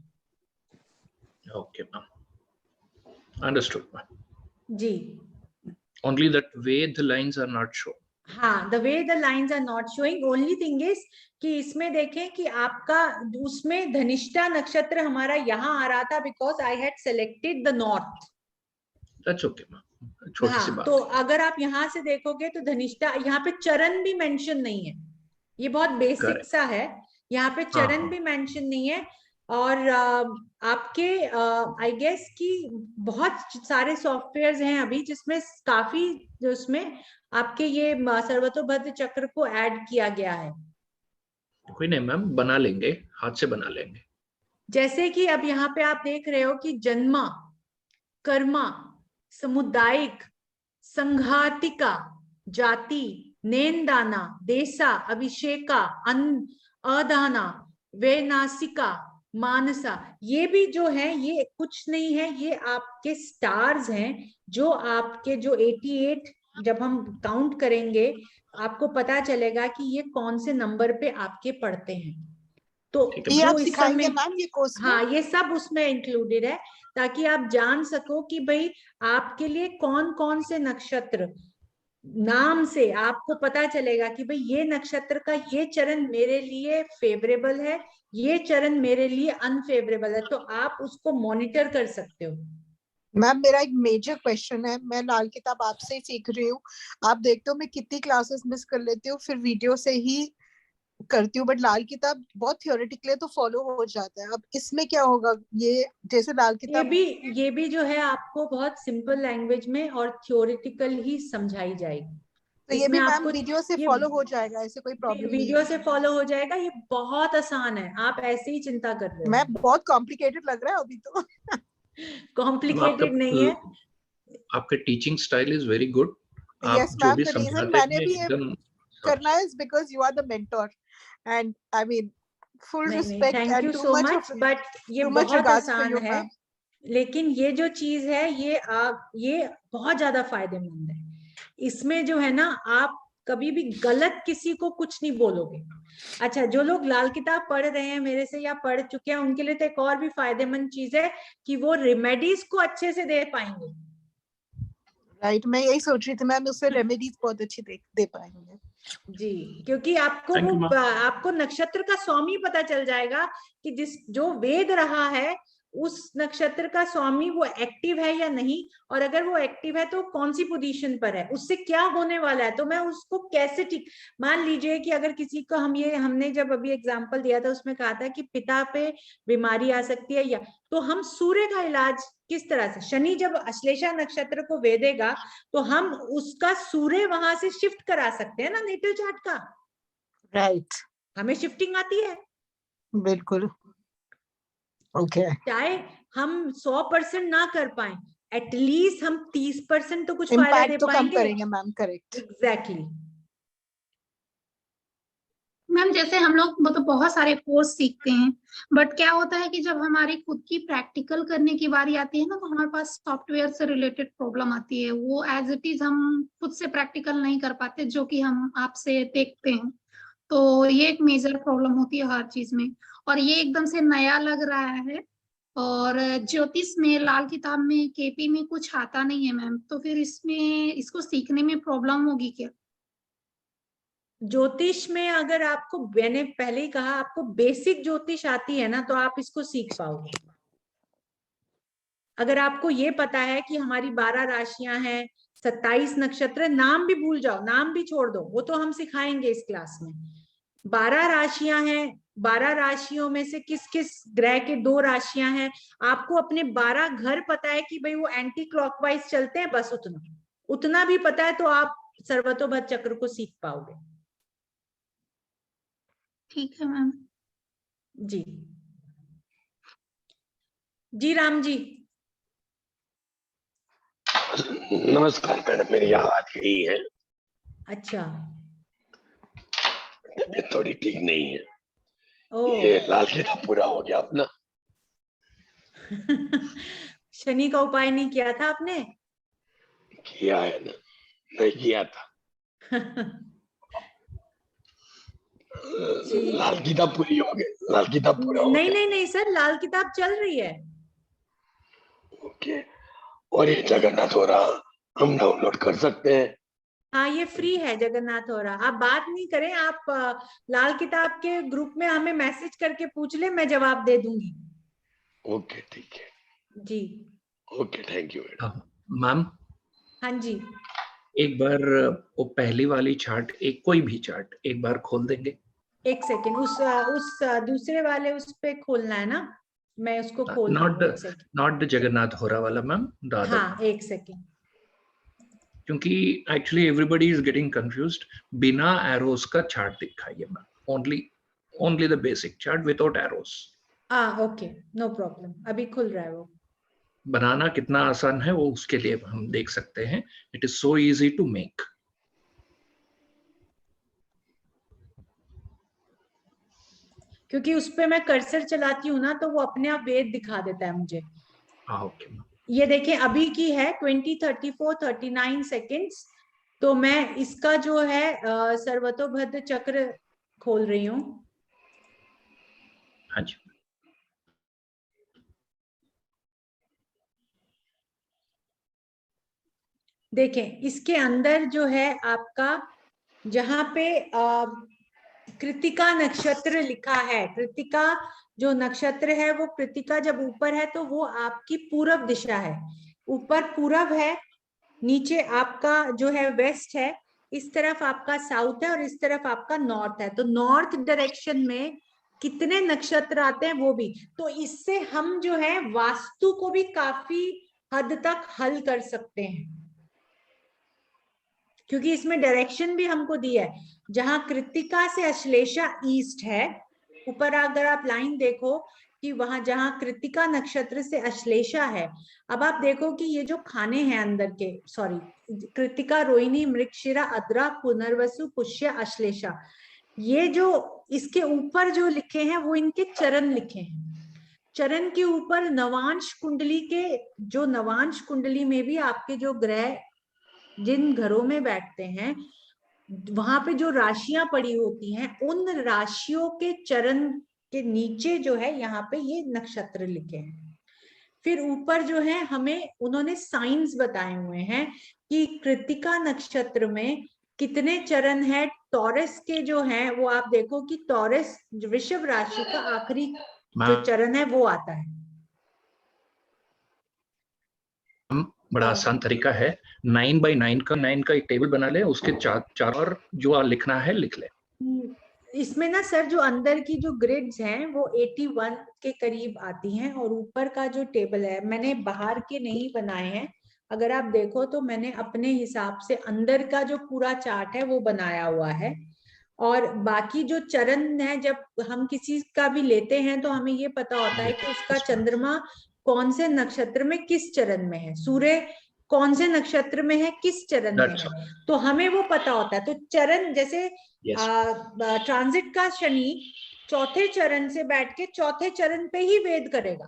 Okay ma'am, understood ma'am. जी Only that way the lines are not shown. हाँ, the way the lines are not showing, only thing is कि इसमें देखें कि आपका उसमें धनिष्ठा नक्षत्र हमारा यहाँ आ रहा था, because I had selected the north. That's okay ma'am, छोटी सी हाँ, बात तो है। अगर आप यहाँ से देखोगे तो धनिष्ठा, यहाँ पे चरण भी मेंशन नहीं है, ये बहुत बेसिक Correct. सा है, यहाँ पे चरण हाँ। भी मेंशन नहीं है। और आपके आई गेस कि बहुत सारे सॉफ्टवेयर्स हैं अभी जिसमें काफी, उसमें आपके ये सर्वतोभद्र चक्र को ऐड किया गया है। कोई नहीं मैम, बना लेंगे, हाथ से बना लेंगे। जैसे कि अब यहाँ पे आप देख रहे हो कि जन्मा, कर्मा, सामुदायिक, संघातिका, जाति, नेनदाना, देसा, अभिषेका, अदाना, वेनासिका, मानसा, ये भी जो है ये कुछ नहीं है, ये आपके स्टार्स हैं जो आपके जो 88, जब हम काउंट करेंगे आपको पता चलेगा कि ये कौन से नंबर पे आपके पढ़ते हैं। तो ये आप जो इस सिखाएंगे समय, मैम ये कोर्स में? हाँ ये सब उसमें इंक्लूडेड है, ताकि आप जान सको कि भाई आपके लिए कौन कौन से नक्षत्र, नाम से आपको पता चलेगा कि भाई ये नक्षत्र का ये चरण मेरे लिए फेवरेबल है, ये चरण मेरे लिए अनफेवरेबल है, तो आप उसको मॉनिटर कर सकते हो। मैम मेरा एक मेजर क्वेश्चन है, मैं लाल किताब आपसे ही सीख रही हूँ, आप देखते हो मैं कितनी क्लासेस मिस कर लेती हूँ, फिर वीडियो से ही करती हूँ, बट लाल किताब बहुत थियोरेटिकल है तो फॉलो हो जाता है। अब इसमें क्या होगा, ये जैसे लाल किताब ये भी जो है आपको बहुत सिंपल लैंग्वेज में और थियोरेटिकल ही समझाई जाएगी, तो ये इसमें भी मैम आपको वीडियो से ये फॉलो हो जाएगा, ऐसे कोई प्रॉब्लम नहीं वीडियो है? से फॉलो हो जाएगा, ये बहुत आसान है, आप ऐसे ही चिंता कर रहे हो। मैं बहुत कॉम्प्लिकेटेड लग रहा है अभी तो। कॉम्प्लिकेटेड नहीं है। आपके teaching style is very good. आप यस जो मैम, भी द रीजन समझाते मैंने हैं भी ये एकदम करना है is because you are the mentor, and I mean full नहीं respect thank you and so much, but ये बहुत आसान है, लेकिन ये जो चीज है ये बहुत ज्यादा फायदेमंद है। इसमें जो है ना, आप कभी भी गलत किसी को कुछ नहीं बोलोगे। अच्छा, जो लोग लाल किताब पढ़ रहे हैं मेरे से या पढ़ चुके हैं, उनके लिए तो एक और भी फायदेमंद चीज है कि वो रेमेडीज को अच्छे से दे पाएंगे। राइट, मैं यही सोच रही थी मैम, उससे रेमेडीज बहुत अच्छी दे पाएंगे। जी, क्योंकि आपको Thank you, वो ma'am. आपको नक्षत्र का स्वामी पता चल जाएगा कि जो वेद रहा है उस नक्षत्र का स्वामी वो एक्टिव है या नहीं, और अगर वो एक्टिव है तो कौन सी पोजीशन पर है, उससे क्या होने वाला है, तो मैं उसको कैसे ठीक, मान लीजिए कि अगर किसी को हमने जब अभी एग्जांपल दिया था उसमें कहा था कि पिता पे बीमारी आ सकती है, या तो हम सूर्य का इलाज किस तरह से, शनि जब अश्लेषा नक्षत्र को वेदेगा तो हम उसका सूर्य वहां से शिफ्ट करा सकते हैं ना, नेटल चार्ट का। राइट, हमें शिफ्टिंग आती है, बिल्कुल। ओके, चाहे हम 100% ना कर पाए, एटलीस्ट हम 30% तो कुछ फायदा दे इम्पैक्ट तो कम पाएंगे। करेंगे मैम, करेक्ट। एग्जैक्टली। मैम जैसे हम लोग मतलब बहुत सारे कोर्स सीखते हैं, बट क्या होता है कि जब हमारी खुद की प्रैक्टिकल करने की बारी आती है ना, तो हमारे पास सॉफ्टवेयर से रिलेटेड प्रॉब्लम आती है। वो एज इट इज हम खुद से प्रैक्टिकल नहीं कर पाते, जो कि हम आपसे देखते हैं। तो ये एक मेजर प्रॉब्लम होती है हर चीज में। और ये एकदम से नया लग रहा है, और ज्योतिष में लाल किताब में केपी में कुछ आता नहीं है मैम, तो फिर इसमें इसको सीखने में प्रॉब्लम होगी क्या? ज्योतिष में अगर आपको, मैंने पहले ही कहा, आपको बेसिक ज्योतिष आती है ना, तो आप इसको सीख पाओगे। अगर आपको ये पता है कि हमारी 12 राशियां हैं, 27 नक्षत्र, नाम भी भूल जाओ, नाम भी छोड़ दो, वो तो हम सिखाएंगे इस क्लास में। 12 राशियां हैं, 12 राशियों में से किस किस ग्रह के 2 राशियां हैं, आपको अपने 12 घर पता है कि भाई वो एंटी क्लॉकवाइज चलते हैं, बस उतना भी पता है, तो आप सर्वतोभद्र चक्र को सीख पाओगे। ठीक है मैम। जी जी राम जी। नमस्कार मैडम, मेरी आवाज यही है। अच्छा, तबीयत थोड़ी ठीक नहीं है। ओ ये लाल किताब पूरा हो गया अपना। शनि का उपाय नहीं किया था आपने? किया है ना, नहीं किया था। लाल किताब पूरी हो गई, लाल किताब पूरा हो नहीं गया। नहीं नहीं सर, लाल किताब चल रही है। ओके, और ये जगन्नाथ हो रहा, हम डाउनलोड कर सकते हैं? हाँ, ये फ्री है जगन्नाथ हो रहा। आप बात नहीं करें, आप लाल किताब के ग्रुप में हमें मैसेज करके पूछ ले, मैं जवाब दे दूंगी। ओके ठीक है जी। Okay, thank you madam. Ma'am हाँ जी, एक बार वो पहली वाली चार्ट, एक कोई भी चार्ट एक बार खोल देंगे? एक सेकेंड, उस दूसरे वाले उस पे खोलना है ना, मैं उसको खोल नॉट दूंगी, एक सेकेंड। नॉट द जगन्नाथ हो रहा वाला मैम, द अदर। हाँ, एक सेकेंड। क्योंकि actually everybody is getting confused. बिना एरोस का चार्ट दिखाइए ma'am, only the basic chart without arrows. Okay, no problem, अभी खुल रहा है वो। बनाना कितना आसान है वो उसके लिए हम देख सकते हैं। It is so easy to make. क्योंकि उस पे मैं कर्सर चलाती हूँ ना, तो वो अपने आप वेद दिखा देता है मुझे। Okay ma'am. ये देखिए अभी की है 20, 34, 39 सेकेंड्स। तो मैं इसका जो है सर्वतोभद्र चक्र खोल रही हूँ। हाँ जी। देखें, इसके अंदर जो है आपका, जहां पे कृतिका नक्षत्र लिखा है, कृतिका जो नक्षत्र है, वो कृतिका जब ऊपर है तो वो आपकी पूरब दिशा है। ऊपर पूरब है, नीचे आपका जो है वेस्ट है, इस तरफ आपका साउथ है और इस तरफ आपका नॉर्थ है। तो नॉर्थ डायरेक्शन में कितने नक्षत्र आते हैं वो भी, तो इससे हम जो है वास्तु को भी काफी हद तक हल कर सकते हैं, क्योंकि इसमें डायरेक्शन भी हमको दिया है। जहां कृतिका से अश्लेषा ईस्ट है, ऊपर अगर आप लाइन देखो कि वहां जहां कृतिका नक्षत्र से अश्लेषा है, अब आप देखो कि ये जो खाने हैं अंदर के, सॉरी, कृतिका, रोहिणी, मृगशिरा, आद्रा, पुनर्वसु, पुष्य, अश्लेषा, ये जो इसके ऊपर जो लिखे हैं वो इनके चरण लिखे हैं। चरण के ऊपर नवांश कुंडली के, जो नवांश कुंडली में भी आपके जो ग्रह जिन घरों में बैठते हैं, वहां पे जो राशियां पड़ी होती हैं, उन राशियों के चरण के नीचे जो है यहाँ पे ये नक्षत्र लिखे हैं। फिर ऊपर जो है हमें उन्होंने साइंस बताए हुए हैं कि कृतिका नक्षत्र में कितने चरण है। टॉरस के जो हैं वो आप देखो कि टॉरस वृषभ राशि का आखिरी जो चरण है वो आता है। बड़ा आसान तरीका है, 9x9 का एक टेबल बना ले, उसके चार और जो लिखना है लिख ले। इसमें ना सर जो अंदर की जो ग्रिड्स हैं वो 81 के करीब आती हैं, और ऊपर का जो टेबल है, मैंने बाहर के नहीं बनाए हैं, अगर आप देखो तो मैंने अपने हिसाब से अंदर का जो पूरा चार्ट है वो बनाया हुआ है। और बाकी जो चरण है, जब हम किसी का भी लेते हैं तो हमें ये पता होता है कि उसका चंद्रमा कौन से नक्षत्र में किस चरण में है, सूर्य कौन से नक्षत्र में है किस चरण में That's है, तो हमें वो पता होता है। तो चरण जैसे Yes. ट्रांजिट का शनि चौथे चरण से बैठ के चौथे चरण पे ही वेद करेगा,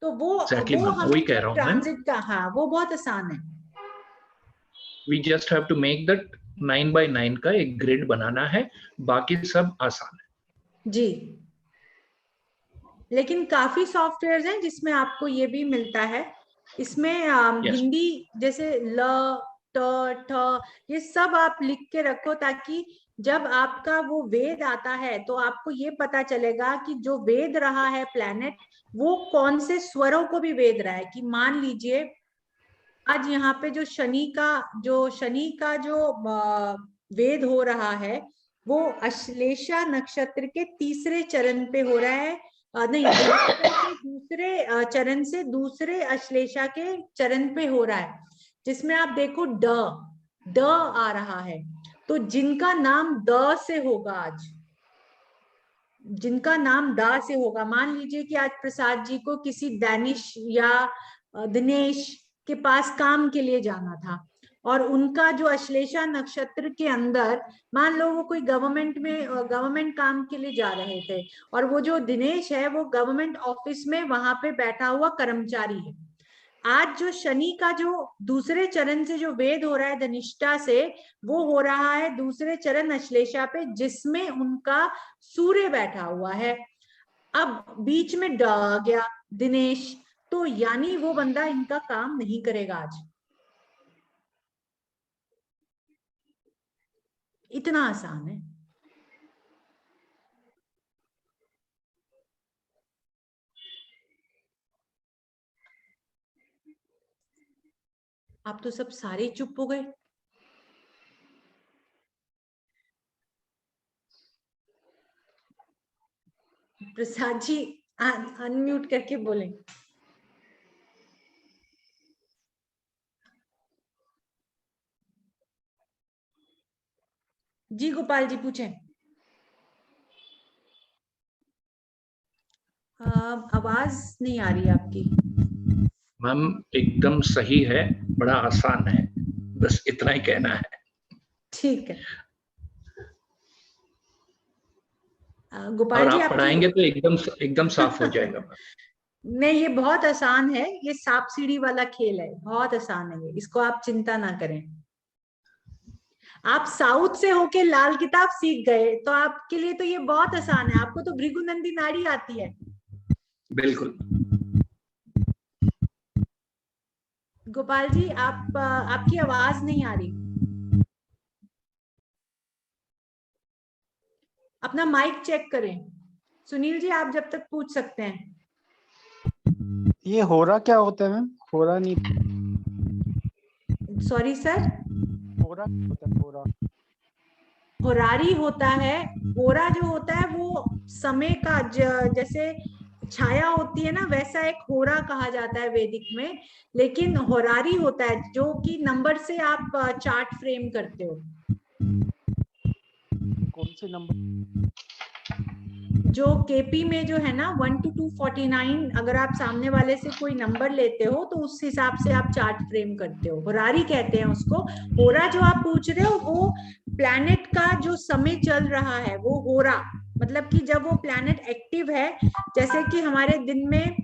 तो वो Exactly, वो ma'am. हमें वही कह रहा हूँ मैं। ट्रांजिट का, हाँ वो बहुत आसान है। We just have to make that 9x9 का एक ग्रिड बनाना है, बाकी सब आसान है। जी, लेकिन काफी सॉफ्टवेयर्स हैं जिसमें आपको ये भी मिलता है। इसमें Yes. हिंदी जैसे ल ट ठ ये सब आप लिख के रखो, ताकि जब आपका वो वेद आता है तो आपको ये पता चलेगा कि जो वेद रहा है प्लैनेट, वो कौन से स्वरों को भी वेद रहा है। कि मान लीजिए आज यहाँ पे जो शनि का जो वेद हो रहा है, वो अश्लेषा नक्षत्र के तीसरे चरण पे हो रहा है, नहीं दूसरे चरण से दूसरे अश्लेषा के चरण पे हो रहा है, जिसमें आप देखो ड आ रहा है। तो जिनका नाम द से होगा, आज जिनका नाम द से होगा, मान लीजिए कि आज प्रसाद जी को किसी दैनिश या दिनेश के पास काम के लिए जाना था, और उनका जो अश्लेषा नक्षत्र के अंदर, मान लो वो कोई गवर्नमेंट काम के लिए जा रहे थे, और वो जो दिनेश है वो गवर्नमेंट ऑफिस में वहां पे बैठा हुआ कर्मचारी है। आज जो शनि का जो दूसरे चरण से जो वेद हो रहा है धनिष्ठा से, वो हो रहा है दूसरे चरण अश्लेषा पे, जिसमें उनका सूर्य बैठा हुआ है। अब बीच में ड आ गया दिनेश, तो यानी वो बंदा इनका काम नहीं करेगा आज। इतना आसान है। आप तो सब सारे चुप हो गए। प्रसाद जी अनम्यूट करके बोलें। जी गोपाल जी पूछें। आवाज नहीं आ रही आपकी। मैम एकदम सही है, बड़ा आसान है, बस इतना ही कहना है। ठीक है। और गोपाल जी आप पढ़ाएंगे तो एकदम साफ हो जाएगा। नहीं, ये बहुत आसान है, ये सांप सीढ़ी वाला खेल है, बहुत आसान है ये, इसको आप चिंता ना करें। आप साउथ से होके लाल किताब सीख गए, तो आपके लिए तो ये बहुत आसान है। आपको तो भृगुनंदी नाड़ी आती है। बिल्कुल। गोपाल जी आपकी आवाज नहीं आ रही। अपना माइक चेक करें। सुनील जी आप जब तक पूछ सकते हैं। ये होरा क्या होता है मैम? होरा नहीं, सॉरी सर, होरा क्या होता है? होरा होरारी होता है। होरा जो होता है वो समय का जैसे छाया होती है ना, वैसा एक होरा कहा जाता है वैदिक में। लेकिन होरारी होता है जो कि नंबर से आप चार्ट फ्रेम करते हो। कौन से नंबर? जो केपी में जो है ना 1 to 249, अगर आप सामने वाले से कोई नंबर लेते हो तो उस हिसाब से आप चार्ट फ्रेम करते हो। होरारी कहते हैं उसको। होरा जो आप पूछ रहे हो वो प्लैनेट का जो समय चल रहा है वो होरा, मतलब कि जब वो प्लैनेट एक्टिव है। जैसे कि हमारे दिन में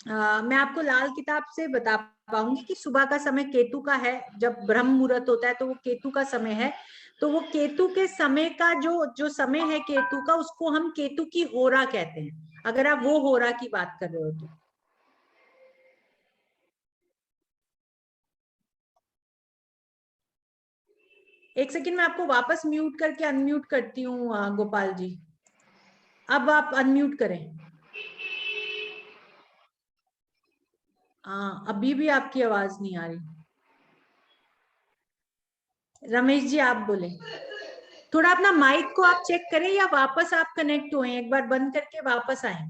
मैं आपको लाल किताब से बता पाऊंगी कि सुबह का समय केतु का है, जब ब्रह्म मुहूर्त होता है तो वो केतु का समय है। तो वो केतु के समय का जो समय है केतु का, उसको हम केतु की होरा कहते हैं, अगर आप वो होरा की बात कर रहे हो तो। एक सेकंड में आपको वापस म्यूट करके अनम्यूट करती हूँ गोपाल जी। अब आप अनम्यूट करें। अभी भी आपकी आवाज नहीं आ रही। रमेश जी आप बोले। थोड़ा अपना माइक को आप चेक करें या वापस आप कनेक्ट हुए, एक बार बंद करके वापस आए।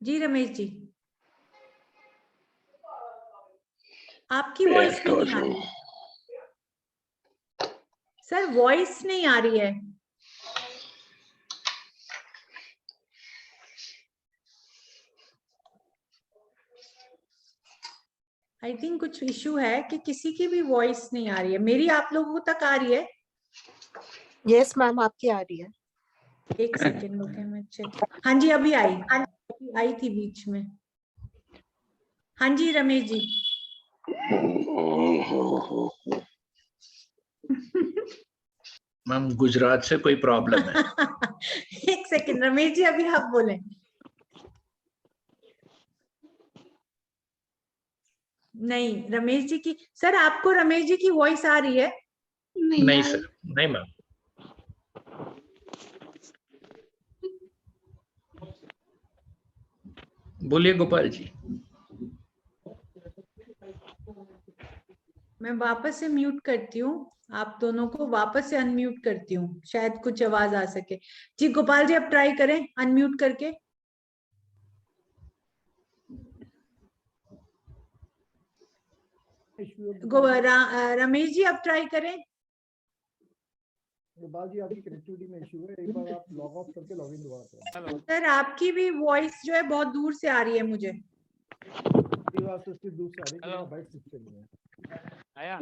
जी रमेश जी आपकी वॉइस भी नहीं आ रही। सर वॉइस नहीं आ रही है। आई थिंक कुछ इशू है कि किसी की भी वॉइस नहीं आ रही है। मेरी आप लोगों तक आ रही है? यस मैम, आपकी आ रही है। एक सेकेंड रुके, मैं चेक। हाँ जी, अभी आई थी बीच में। हाँ जी रमेश जी। मैम गुजरात से कोई प्रॉब्लम है? एक सेकेंड रमेश जी, अभी आप बोले। नहीं रमेश जी की, सर आपको रमेश जी की वॉइस आ रही है? नहीं सर, नहीं मैम। बोलिए गोपाल जी। मैं वापस से म्यूट करती हूँ, आप दोनों को वापस से अनम्यूट करती हूँ, शायद कुछ आवाज आ सके। जी गोपाल जी, अब ट्राई करें अनम्यूट करके। रमेश जी अब ट्राई करें। गोपाल जी आपकी कनेक्टिविटी में इशू है, एक बार आप लॉग ऑफ करके लॉग इन दोबारा करें। सर आपकी भी वॉइस जो है बहुत दूर से आ रही है मुझे। मेरी आवाज तो उसकी दूर से आ रही है, बाइट ठीक से नहीं है। आया?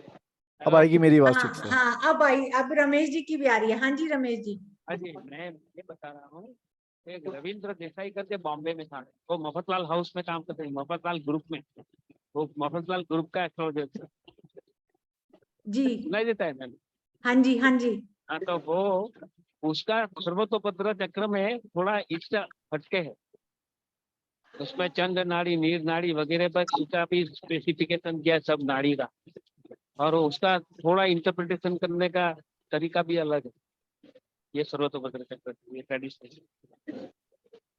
अब आएगी मेरी आवाज हाँ ठीक से? हाँ अब आई, अब रमेश जी की भी आ रही है। हाँ जी रमेश जी। हाँ जी, मैं ये बता रहा हूँ, एक रविंद्र देसाई करके बॉम्बे में था, वो मफतलाल हाउस में काम करते हैं, मफतलाल ग्रुप में। वो मफतलाल ग्रुप का एस्ट्रोलॉजर जी सुनाई देता है मैंने। हाँ जी हाँ जी। हाँ, तो वो उसका सर्वतोपद्र चक्र में थोड़ा इसका हटके है, उसमें चंद्र नाड़ी, नीर नाड़ी वगैरह पर उसका भी स्पेसिफिकेशन किया है सब नाड़ी का, और उसका थोड़ा इंटरप्रिटेशन करने का तरीका भी अलग है। ये सर्वतोपद्र चक्र, ये ट्रेडिशनल।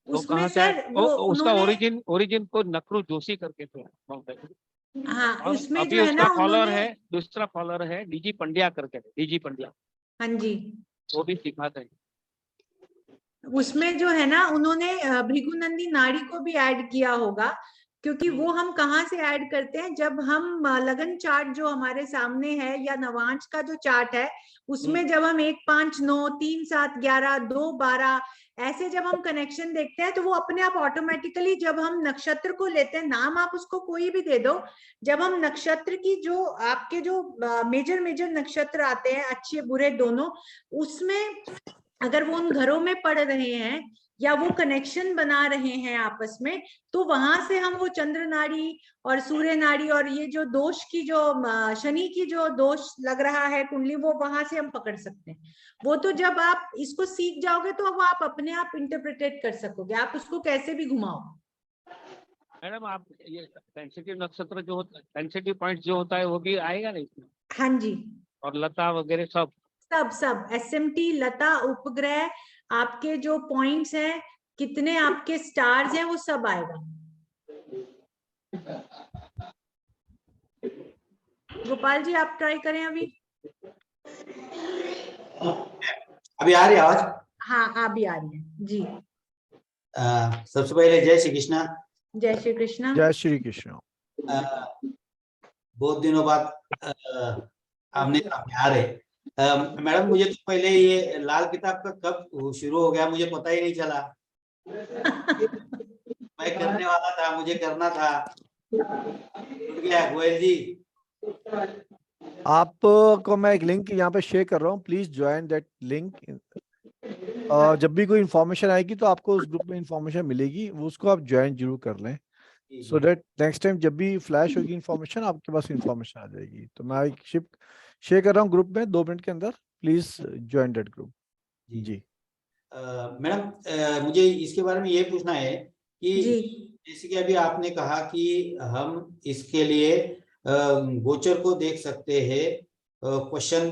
वो उसमें कहाँ से सर है? वो उसका उन्होंने, ओरिजिन को नकरू जोशी करके थे बॉम्बे में। हाँ और उसमें अभी जो है उसका ना फॉलोअर उन्होंने, है, दूसरा फॉलोअर है डीजी पंड्या करके, डीजी पंड्या, हाँ जी वो भी सिखाते हैं। उसमें जो है ना उन्होंने भृगुनंदी नाड़ी को भी ऐड किया होगा, क्योंकि वो हम कहाँ से ऐड करते हैं, जब हम लगन चार्ट जो हमारे सामने है या नवांश का जो चार्ट है उसमें जब हम 1 5 9 3 7 11 2 12 ऐसे जब हम कनेक्शन देखते हैं तो वो अपने आप ऑटोमेटिकली, जब हम नक्षत्र को लेते हैं, नाम आप उसको कोई भी दे दो, जब हम नक्षत्र की जो आपके जो मेजर नक्षत्र आते हैं, अच्छे बुरे दोनों, उसमें अगर वो उन घरों में पढ़ रहे हैं या वो कनेक्शन बना रहे हैं आपस में, तो वहां से हम वो चंद्र नाड़ी और सूर्य नाड़ी और ये जो दोष की जो शनि की जो दोष लग रहा है कुंडली, वो वहां से हम पकड़ सकते हैं। वो तो जब आप इसको सीख जाओगे तो वो आप अपने आप इंटरप्रिटेट कर सकोगे, आप उसको कैसे भी घुमाओ। मैडम आप ये सेंसिटिव नक्षत्र जो होता है, सेंसिटिव पॉइंट जो होता है वो भी आएगा ना इसमें? हाँ जी, और लता वगैरह सब सब एसएमटी, लता, उपग्रह, आपके जो पॉइंट्स हैं, कितने आपके स्टार्स हैं, वो सब आएगा। गोपाल जी आप ट्राई करें अभी। आ रही आवाज? हाँ अभी आ रही है जी। सबसे पहले जय श्री कृष्णा। जय श्री कृष्णा। जय श्री कृष्ण। बहुत दिनों बाद आपने आ रहे। मैडम मुझे तो पहले ये लाल किताब का कब शुरू हो गया मुझे पता ही नहीं चला। मैं करने वाला था, मुझे करना था, छूट गया। गोयल जी आपको मैं एक लिंक यहाँ पे शेयर कर रहा हूँ, प्लीज ज्वाइन दैट लिंक। जब भी कोई इन्फॉर्मेशन आएगी तो आपको उस ग्रुप में इन्फॉर्मेशन मिलेगी, वो उसको आप ज्वाइन जरूर कर लें, सो दैट नेक्स्ट टाइम जब भी फ्लैश होगी इन्फॉर्मेशन आपके पास इन्फॉर्मेशन आ जाएगी। तो मैं एक शिफ्ट शेयर कर रहा हूँ ग्रुप में, 2 मिनट के अंदर, प्लीज ज्वाइन दैट ग्रुप। जी मैडम मुझे इसके बारे में ये पूछना है कि जैसे कि अभी आपने कहा कि हम इसके लिए गोचर को देख सकते हैं, क्वेश्चन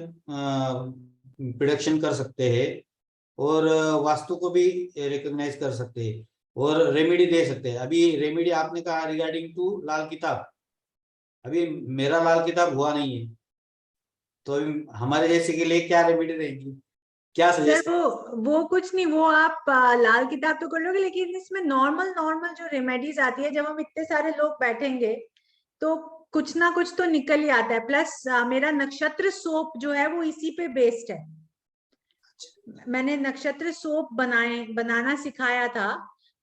प्रिडिक्शन कर सकते हैं, और वास्तु को भी रिकॉग्नाइज कर सकते हैं, और रेमेडी दे सकते हैं। अभी रेमेडी आपने कहा रिगार्डिंग टू लाल किताब, अभी मेरा लाल किताब हुआ नहीं है, तो अभी हमारे जैसे के लिए क्या रेमेडी रहेगी, क्या सजेस्ट? वो कुछ नहीं, वो आप लाल किताब तो कर लोगे, लेकिन इसमें नॉर्मल जो रेमेडीज आती है, जब हम इतने सारे लोग बैठेंगे तो कुछ ना कुछ तो निकल ही आता है। प्लस मेरा नक्षत्र सोप जो है वो इसी पे बेस्ड है। मैंने नक्षत्र सोप बनाना सिखाया था,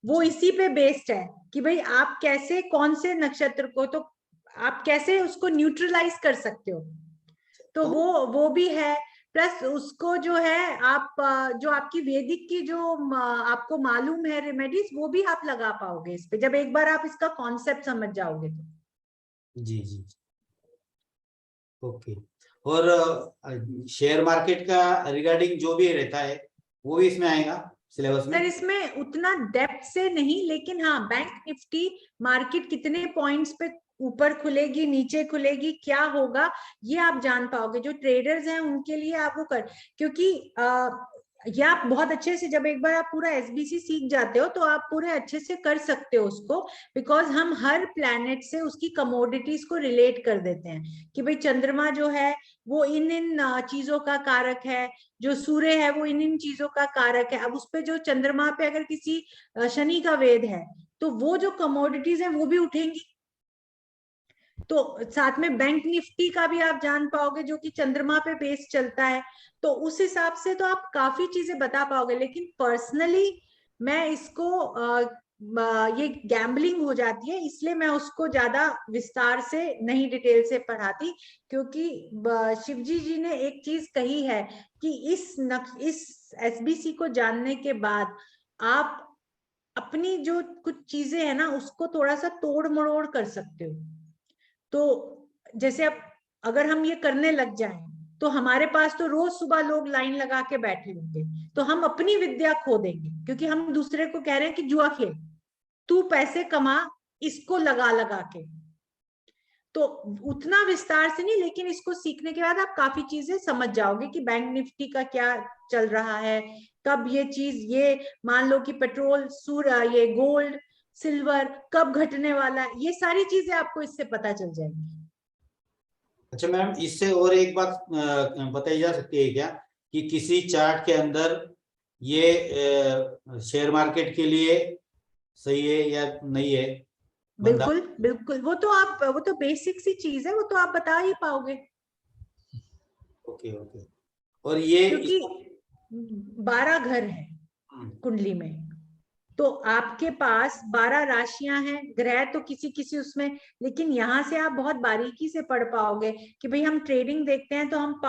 वो इसी पे बेस्ड है कि भाई आप कैसे कौन से नक्षत्र को, तो आप कैसे उसको न्यूट्रलाइज कर सकते हो, तो वो भी है। प्लस उसको जो है आप जो आपकी वैदिक की जो आपको मालूम है रेमेडीज, वो भी आप लगा पाओगे इस पे, जब एक बार आप इसका कॉन्सेप्ट समझ जाओगे तो। जी जी, ओके। और शेयर मार्केट का रिगार्डिंग जो भी रहता है वो भी इसमें आएगा सिलेबस में? सर इसमें उतना डेप्थ से नहीं, लेकिन हाँ बैंक निफ्टी मार्केट कितने पॉइंट्स पे ऊपर खुलेगी, नीचे खुलेगी, क्या होगा, ये आप जान पाओगे। जो ट्रेडर्स हैं उनके लिए आप वो क्योंकि ये आप बहुत अच्छे से, जब एक बार आप पूरा एसबीसी सीख जाते हो तो आप पूरे अच्छे से कर सकते हो उसको, बिकॉज हम हर प्लैनेट से उसकी कमोडिटीज को रिलेट कर देते हैं कि भाई चंद्रमा जो है वो इन चीजों का कारक है, जो सूर्य है वो इन चीजों का कारक है। अब उस पे जो चंद्रमा पे अगर किसी शनि का वेद है तो वो जो कमोडिटीज है वो भी उठेंगी। तो साथ में बैंक निफ्टी का भी आप जान पाओगे जो कि चंद्रमा पे बेस चलता है, तो उस हिसाब से तो आप काफी चीजें बता पाओगे। लेकिन पर्सनली मैं इसको ये गैम्बलिंग हो जाती है, इसलिए मैं उसको ज्यादा विस्तार से नहीं डिटेल से पढ़ाती, क्योंकि शिवजी जी ने एक चीज कही है कि इस एसबीसी को जानने के बाद आप अपनी जो कुछ चीजें है ना उसको थोड़ा सा तोड़ मरोड़ कर सकते हो। तो जैसे अब अगर हम ये करने लग जाएं तो हमारे पास तो रोज सुबह लोग लाइन लगा के बैठे होंगे, तो हम अपनी विद्या खो देंगे, क्योंकि हम दूसरे को कह रहे हैं कि जुआ खेल, तू पैसे कमा इसको लगा लगा के। तो उतना विस्तार से नहीं, लेकिन इसको सीखने के बाद आप काफी चीजें समझ जाओगे कि बैंक निफ्टी का क्या चल रहा है, कब ये चीज, ये मान लो कि पेट्रोल, ये गोल्ड सिल्वर कब घटने वाला है, ये सारी चीजें आपको इससे पता चल जाएंगी। अच्छा मैम, इससे और एक बात बताई जा सकती है क्या कि किसी चार्ट के अंदर ये शेयर मार्केट के लिए सही है या नहीं है? बिल्कुल बिल्कुल, वो तो बेसिक सी चीज है, वो तो आप बता ही पाओगे। Okay okay. और ये क्योंकि 12 घर है कुंडली में, तो आपके पास 12 राशियां हैं, ग्रह तो किसी किसी उसमें, लेकिन यहाँ से आप बहुत बारीकी से पढ़ पाओगे कि भाई हम ट्रेडिंग देखते हैं तो हम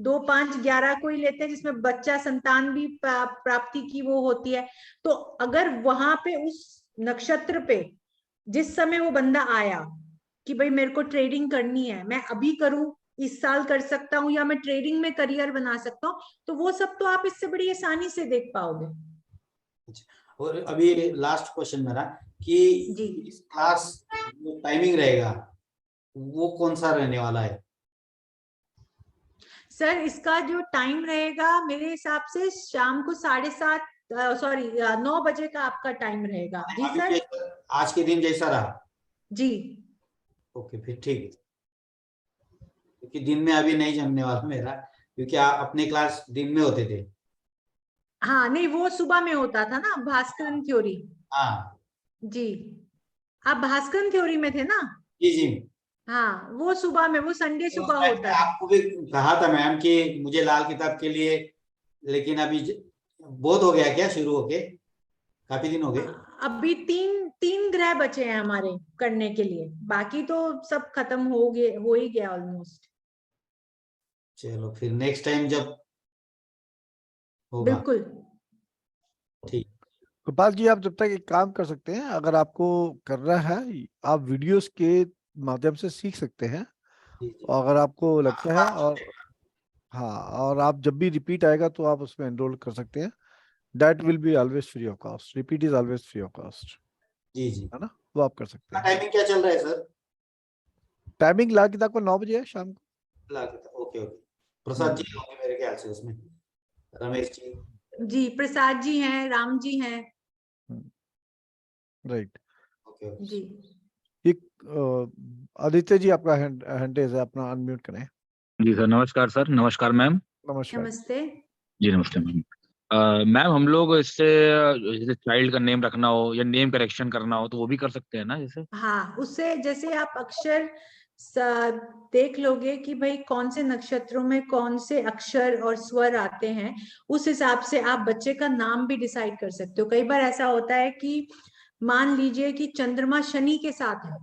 2 5 11 को ही लेते हैं, जिसमें बच्चा संतान भी प्राप्ति की वो होती है। तो अगर वहां पे उस नक्षत्र पे जिस समय वो बंदा आया कि भाई मेरे को ट्रेडिंग करनी है, मैं अभी करूं, इस साल कर सकता हूँ, या मैं ट्रेडिंग में करियर बना सकता हूँ, तो वो सब तो आप इससे बड़ी आसानी से देख पाओगे। और अभी लास्ट क्वेश्चन मेरा कि इस क्लास जो टाइमिंग रहेगा वो कौन सा रहने वाला है? सर इसका जो टाइम रहेगा मेरे हिसाब से शाम को 9 बजे का आपका टाइम रहेगा। जी सर, आज के दिन जैसा रहा? जी ओके, फिर ठीक है, क्योंकि दिन में अभी नहीं जमने वाला मेरा, क्योंकि अपने क्लास दिन में होते थे। हाँ नहीं, वो सुबह में होता था ना, भास्करन थ्योरी। हाँ जी, आप भास्करन थ्योरी में थे ना? जी जी। हाँ वो सुबह में, वो संडे तो सुबह होता था। आपको भी कहा था मैम कि मुझे लाल किताब के लिए, लेकिन अभी बहुत हो गया क्या शुरू होके? काफी दिन हो गए। अभी तीन ग्रह बचे हैं हमारे करने के लिए, बाकी तो सब खत्म हो ही गया ऑलमोस्ट। चलो फिर नेक्स्ट टाइम जब होगा। बिल्कुल ठीक। गोपाल जी, आप जब तक एक काम कर सकते हैं, अगर आपको करना है आप वीडियोस के माध्यम से सीख सकते हैं, और अगर आपको लगता है, और हाँ, और आप जब भी रिपीट आएगा तो आप उसमें एनरोल कर सकते हैं। That will be always free of cost, repeat is always free of cost. जी जी, है ना, वो आप कर सकते हैं। टाइमिंग क्या चल रहा है सर? टाइमिंग लाल किताब को 9 बजे है शाम को। लाल किताब, ओके ओके। प्रसाद जी होंगे मेरे ख्याल से उसमें, रमेश जी। जी, प्रसाद जी हैं, राम जी हैं। राइट, ओके जी। एक आदित्य जी आपका हैंड रेज है, अपना अनम्यूट करें। जी सर, नमस्कार सर। नमस्कार मैम। नमस्कार। नमस्ते। जी नमस्ते मैम। मैम हम लोग इससे जैसे चाइल्ड का नेम रखना हो या नेम करेक्शन करना हो तो वो भी कर सकते हैं ना जैसे? हाँ, उससे जैसे आप अक्षर देख लोगे कि भाई कौन से नक्षत्रों में कौन से अक्षर और स्वर आते हैं, उस हिसाब से आप बच्चे का नाम भी डिसाइड कर सकते हो। कई बार ऐसा होता है कि मान लीजिए कि चंद्रमा शनि के साथ है,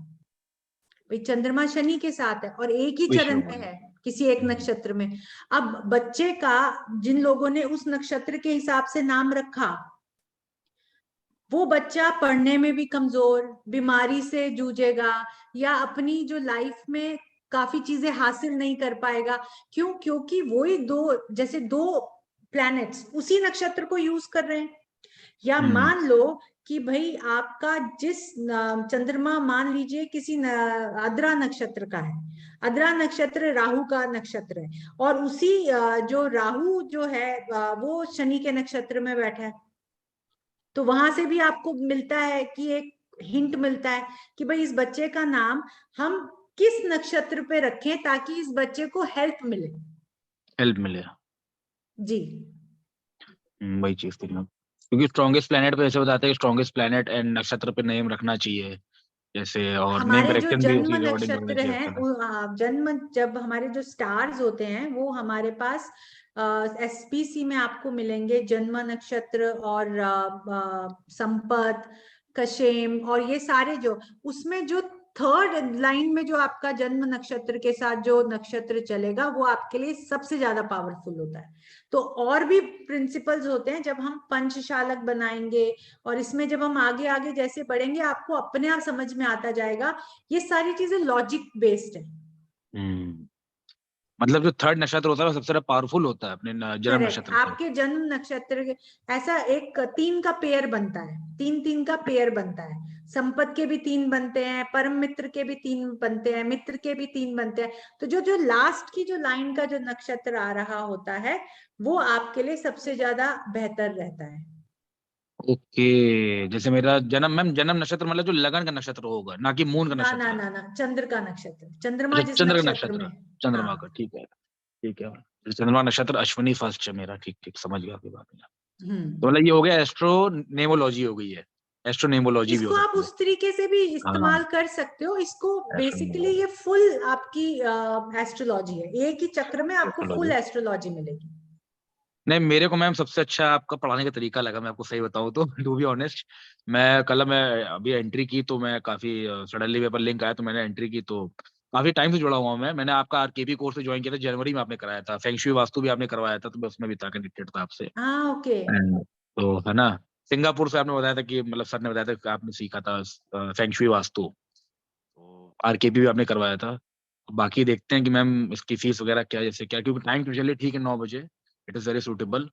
भाई चंद्रमा शनि के साथ है और एक ही चरण पे है किसी एक नक्षत्र में। अब बच्चे का जिन लोगों ने उस नक्षत्र के हिसाब से नाम रखा, वो बच्चा पढ़ने में भी कमजोर, बीमारी से जूझेगा या अपनी जो लाइफ में काफी चीजें हासिल नहीं कर पाएगा। क्यों? क्योंकि वही दो प्लैनेट्स उसी नक्षत्र को यूज कर रहे हैं। या मान लो कि भाई आपका जिस चंद्रमा मान लीजिए किसी आद्रा नक्षत्र का है, आद्रा नक्षत्र राहु का नक्षत्र है और उसी जो राहु जो है वो शनि के नक्षत्र में बैठा है, तो वहां से भी आपको मिलता है कि एक हिंट मिलता है कि भाई इस बच्चे का नाम हम किस नक्षत्र पे रखें ताकि इस बच्चे को हेल्प मिले। जी वही चीज थी मैम, क्योंकि स्ट्रॉन्गेस्ट प्लेनेट पे ऐसे बताते हैं कि स्ट्रॉन्गेस्ट प्लेनेट एंड नक्षत्र पे नेम रखना चाहिए जैसे, और नेम हमारे जो करेक्शन भी जन्म उसी अकॉर्डिंग करना नक्षत्र चाहिए हैं, उसका। जन्म जब हमारे जो स्टार्स होते हैं वो हमारे पास एसपीसी में आपको मिलेंगे, जन्म नक्षत्र और संपत, कशेम और ये सारे जो उसमें जो थर्ड लाइन में जो आपका जन्म नक्षत्र के साथ जो नक्षत्र चलेगा वो आपके लिए सबसे ज्यादा पावरफुल होता है। तो और भी प्रिंसिपल्स होते हैं जब हम पंचशालक बनाएंगे और इसमें जब हम आगे आगे जैसे बढ़ेंगे आपको अपने आप समझ में आता जाएगा। ये सारी चीजें लॉजिक बेस्ड है। मतलब जो थर्ड नक्षत्र होता है वो सबसे ज्यादा पावरफुल होता है अपने जन्म करेक्ट, नक्षत्र से। आपके जन्म नक्षत्र ऐसा एक 3 का पेयर बनता है, 3 का पेयर बनता है। संपत के भी 3 बनते हैं, परम मित्र के भी 3 बनते हैं, मित्र के भी 3 बनते हैं। तो जो लास्ट की जो लाइन का जो नक्षत्र आ रहा होता है वो आपके लिए सबसे ज्यादा बेहतर रहता है। ओके, जैसे मेरा जन्म नक्षत्र मतलब जो लगन का नक्षत्र होगा, ना कि मून का ना नक्षत्र। ना ना ना, चंद्र का नक्षत्र, चंद्रमा अच्छा, जिस चंद्र का नक्षत्र में नक्षत्र, है। चंद्रमा हाँ। का, ठीक है ठीक है। चंद्रमा नक्षत्र अश्विनी फर्स्ट है मेरा, ठीक ठीक समझ गया आपकी बात। तो मतलब ये हो गया एस्ट्रोनेमोलॉजी हो गई है, एस्ट्रोनेमोलॉजी भी हो इसको आप सकती है। उस तरीके से भी हाँ, इस्तेमाल कर सकते हो। इसको बेसिकली एस्ट्रोनॉमोलॉजी, ये फुल आपकी एस्ट्रोलॉजी है, एक ही चक्र में आपको फुल एस्ट्रोलॉजी। एस्ट्रोलॉजी मिलेगी। नहीं, मेरे को मैम सबसे अच्छा आपका पढ़ाने का तरीका लगा, मैं आपको सही बताऊं तो टू बी ऑनेस्ट। मैं अभी एंट्री की तो मैं काफी सडनली पेपर लिंक आया तो मैंने एंट्री की, तो काफी टाइम से जुड़ा हुआ हूं मैंने आपका आरकेपी कोर्स ज्वाइन किया था जनवरी में, आपने कराया था फेंगशुई वास्तु भी आपने करवाया था, तो मैं उसमें भी था कनेक्टेड था आपसे। हाँ ओके। तो है ना, सिंगापुर से आपने बताया था कि मतलब सर ने बताया था कि आपने सीखा था फेंगशुई वास्तु, तो आरकेपी भी आपने करवाया था। बाकी देखते हैं कि मैम इसकी फीस वगैरह क्या जैसे क्या, क्योंकि टाइम तो चलिए ठीक है 9 बजे, it is very suitable,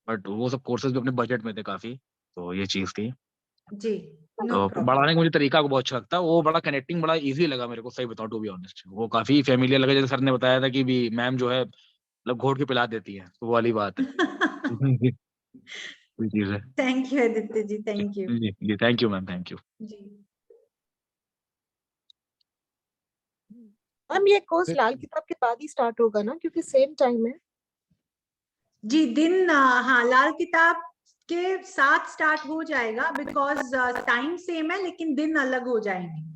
but वो सब कोर्सेज भी अपने बजट में थे काफी, तो ये चीज थी। जी नो तो प्रॉब्लम। बढ़ाने का मुझे तरीका को बहुत अच्छा लगता है, वो बड़ा कनेक्टिंग बड़ा इजी लगा मेरे को, सही बताऊं टू बी ऑनेस्ट, वो काफी फेमिलियर लगा, जैसे सर ने बताया था कि भी मैम जो है मतलब घोट के पिला देती है, तो वो वाली बात है। कोई चीज है। Thank you Aditya ji, thank you. जी thank you ma'am, thank you जी मैम ये कोर्स लाल किताब के बाद ही स्टार्ट होगा ना, क्योंकि सेम टाइम है। जी दिन हाँ लाल किताब के साथ स्टार्ट हो जाएगा, बिकॉज टाइम सेम है लेकिन दिन अलग हो जाएंगे।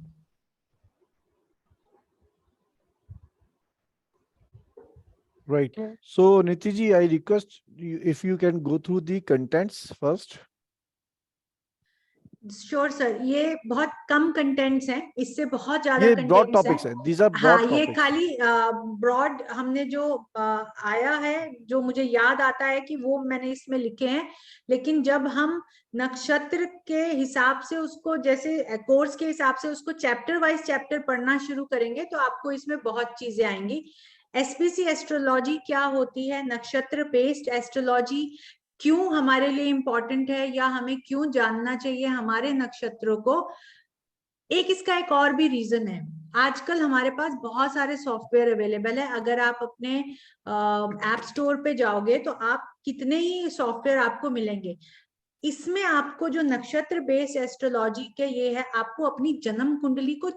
Right. So Niti ji, I request you if you can go through the contents first. Sure sir, ये बहुत कम कंटेंट्स हैं, इससे बहुत ज्यादा ये broad कंटेंट्स topics हैं। हैं. These are हाँ, broad ये topics. खाली ब्रॉड हमने जो आया है, जो मुझे याद आता है कि वो मैंने इसमें लिखे हैं, लेकिन जब हम नक्षत्र के हिसाब से उसको जैसे कोर्स के हिसाब से उसको चैप्टर वाइज चैप्टर पढ़ना शुरू करेंगे तो आपको इसमें बहुत चीजें आएंगी। एसपीसी एस्ट्रोलॉजी क्या होती है, नक्षत्र बेस्ड एस्ट्रोलॉजी क्यों हमारे लिए इम्पोर्टेंट है या हमें क्यों जानना चाहिए हमारे नक्षत्रों को। एक इसका एक और भी रीजन है, आजकल हमारे पास बहुत सारे सॉफ्टवेयर अवेलेबल है। अगर आप अपने ऐप स्टोर पे जाओगे तो आप कितने ही सॉफ्टवेयर आपको मिलेंगे। इसमें आपको जो नक्षत्र बेस्ड एस्ट्रोलॉजी के ये है, आपको अपनी जन्म कुंडली को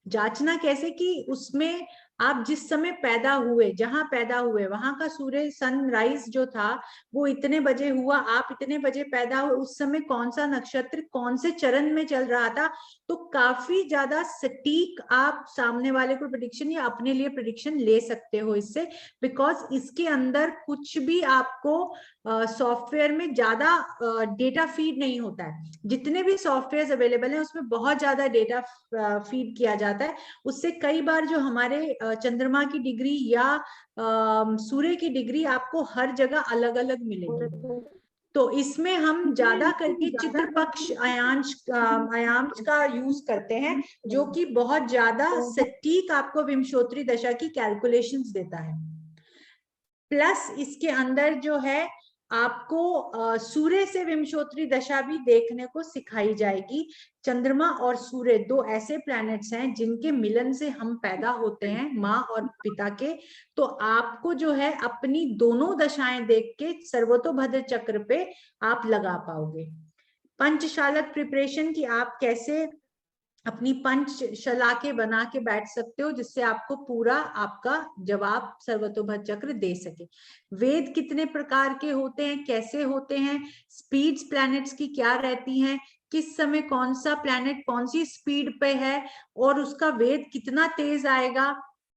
जांचना कैसे कि उसमें आप जिस समय पैदा हुए, जहां पैदा हुए, वहां का सूर्य सनराइज जो था वो इतने बजे हुआ, आप इतने बजे पैदा हुए, उस समय कौन सा नक्षत्र कौन से चरण में चल रहा था, तो काफी ज्यादा सटीक आप सामने वाले को प्रेडिक्शन या अपने लिए प्रेडिक्शन ले सकते हो इससे, बिकॉज इसके अंदर कुछ भी आपको सॉफ्टवेयर में ज्यादा डेटा फीड नहीं होता है। जितने भी सॉफ्टवेयर अवेलेबल है उसमें बहुत ज्यादा डेटा फीड किया जाता है, उससे कई बार जो हमारे चंद्रमा की डिग्री या सूर्य की डिग्री आपको हर जगह अलग अलग मिलेगी। तो इसमें हम ज्यादा करके चित्र पक्ष अयांश का यूज करते हैं, जो कि बहुत ज्यादा सटीक आपको विंशोत्तरी दशा की कैलकुलेशंस देता है। प्लस इसके अंदर जो है आपको सूर्य से विंशोत्तरी दशा भी देखने को सिखाई जाएगी। चंद्रमा और सूर्य दो ऐसे प्लैनेट्स हैं जिनके मिलन से हम पैदा होते हैं, माँ और पिता के। तो आपको जो है अपनी दोनों दशाएं देख के सर्वतोभद्र चक्र पे आप लगा पाओगे। पंचशालक प्रिपरेशन की आप कैसे अपनी पंचशलाके बना के बैठ सकते हो जिससे आपको पूरा आपका जवाब सर्वतोभद्र चक्र दे सके। वेद कितने प्रकार के होते हैं, कैसे होते हैं, स्पीड्स प्लैनेट्स की क्या रहती हैं, किस समय कौन सा प्लैनेट कौन सी स्पीड पे है और उसका वेद कितना तेज आएगा,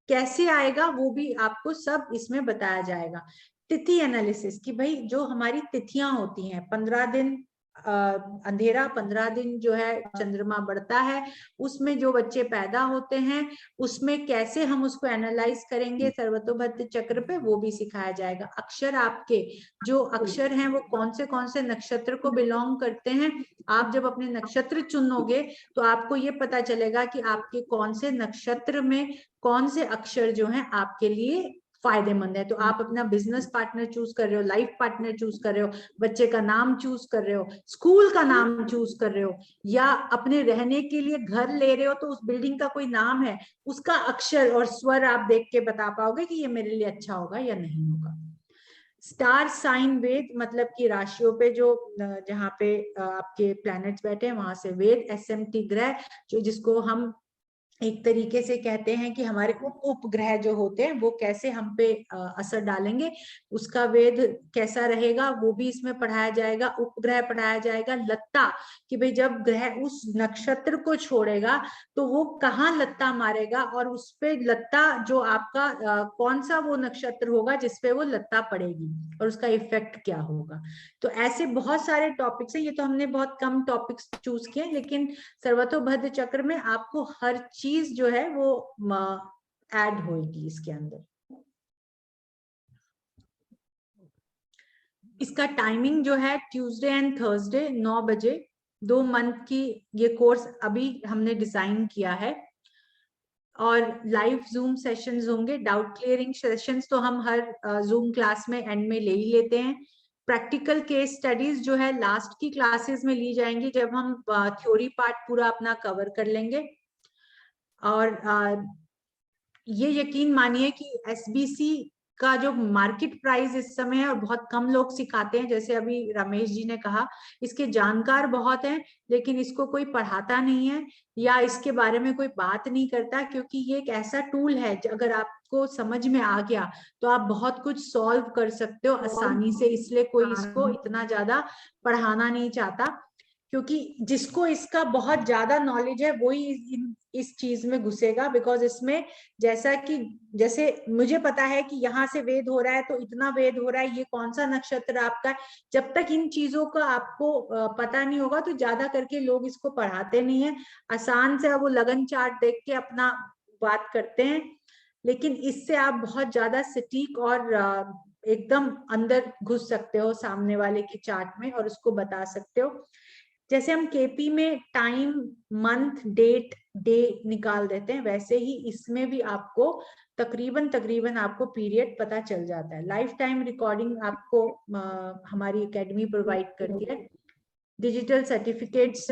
कैसे आएगा, वो भी आपको सब इसमें बताया जाएगा। तिथि एनालिसिस की भाई जो हमारी तिथियां होती हैं, 15 दिन अंधेरा, 15 दिन जो है चंद्रमा बढ़ता है, उसमें जो बच्चे पैदा होते हैं उसमें कैसे हम उसको एनालाइज करेंगे सर्वतोभद्र चक्र पे, वो भी सिखाया जाएगा। अक्षर आपके जो अक्षर हैं वो कौन से नक्षत्र को बिलोंग करते हैं, आप जब अपने नक्षत्र चुनोगे तो आपको ये पता चलेगा कि आपके कौन से नक्षत्र में कौन से अक्षर जो हैं आपके लिए फायदेमंद है। तो आप अपना बिजनेस पार्टनर चूज कर रहे हो, लाइफ पार्टनर चूज कर रहे हो, बच्चे का नाम चूज कर रहे हो, स्कूल का नाम चूज कर रहे हो, या अपने रहने के लिए घर ले रहे हो तो उस बिल्डिंग का कोई नाम है, उसका अक्षर और स्वर आप देख के बता पाओगे कि ये मेरे लिए अच्छा होगा या नहीं होगा। स्टार साइन वेद मतलब कि राशियों पे जो जहाँ पे आपके प्लैनेट्स बैठे हैं वहां से वेद, एसएमटी ग्रह जो जिसको हम एक तरीके से कहते हैं कि हमारे उपग्रह जो होते हैं वो कैसे हम पे असर डालेंगे, उसका वेद कैसा रहेगा वो भी इसमें पढ़ाया जाएगा। उपग्रह पढ़ाया जाएगा, लत्ता कि भाई जब ग्रह उस नक्षत्र को छोड़ेगा तो वो कहाँ लत्ता मारेगा और उस पे लत्ता जो आपका कौन सा वो नक्षत्र होगा जिसपे वो लत्ता पड़ेगी और उसका इफेक्ट क्या होगा। तो ऐसे बहुत सारे टॉपिक्स हैं, ये तो हमने बहुत कम टॉपिक्स चूज किए, लेकिन सर्वतोभद्र चक्र में आपको हर चीज जो है वो ऐड होगी इसके अंदर। इसका टाइमिंग जो है ट्यूसडे एंड थर्सडे 9 बजे, 2 मंथ की ये कोर्स अभी हमने डिजाइन किया है और लाइव जूम सेशंस होंगे। डाउट क्लियरिंग सेशंस तो हम हर जूम क्लास में एंड में ले ही लेते हैं। प्रैक्टिकल केस स्टडीज जो है लास्ट की क्लासेस में ली जाएंगी जब हम थ्योरी पार्ट पूरा अपना कवर कर लेंगे। और ये यकीन मानिए कि एसबीसी का जो मार्केट प्राइस इस समय है और बहुत कम लोग सिखाते हैं, जैसे अभी रमेश जी ने कहा, इसके जानकार बहुत हैं लेकिन इसको कोई पढ़ाता नहीं है या इसके बारे में कोई बात नहीं करता, क्योंकि ये एक ऐसा टूल है अगर आपको समझ में आ गया तो आप बहुत कुछ सॉल्व कर सकते हो आसानी से, इसलिए कोई इसको इतना ज्यादा पढ़ाना नहीं चाहता, क्योंकि जिसको इसका बहुत ज्यादा नॉलेज है वही इस चीज में घुसेगा। बिकॉज इसमें जैसे मुझे पता है कि यहाँ से वेद हो रहा है तो इतना वेद हो रहा है, ये कौन सा नक्षत्र आपका है, जब तक इन चीजों का आपको पता नहीं होगा तो ज्यादा करके लोग इसको पढ़ाते नहीं है, आसान से वो लगन चार्ट देख के अपना बात करते हैं, लेकिन इससे आप बहुत ज्यादा सटीक और एकदम अंदर घुस सकते हो सामने वाले के चार्ट में और उसको बता सकते हो। जैसे हम केपी में टाइम, मंथ, डेट, डे निकाल देते हैं, वैसे ही इसमें भी आपको तकरीबन आपको पीरियड पता चल जाता है। लाइफ टाइम रिकॉर्डिंग आपको हमारी एकेडमी प्रोवाइड करती है। डिजिटल सर्टिफिकेट्स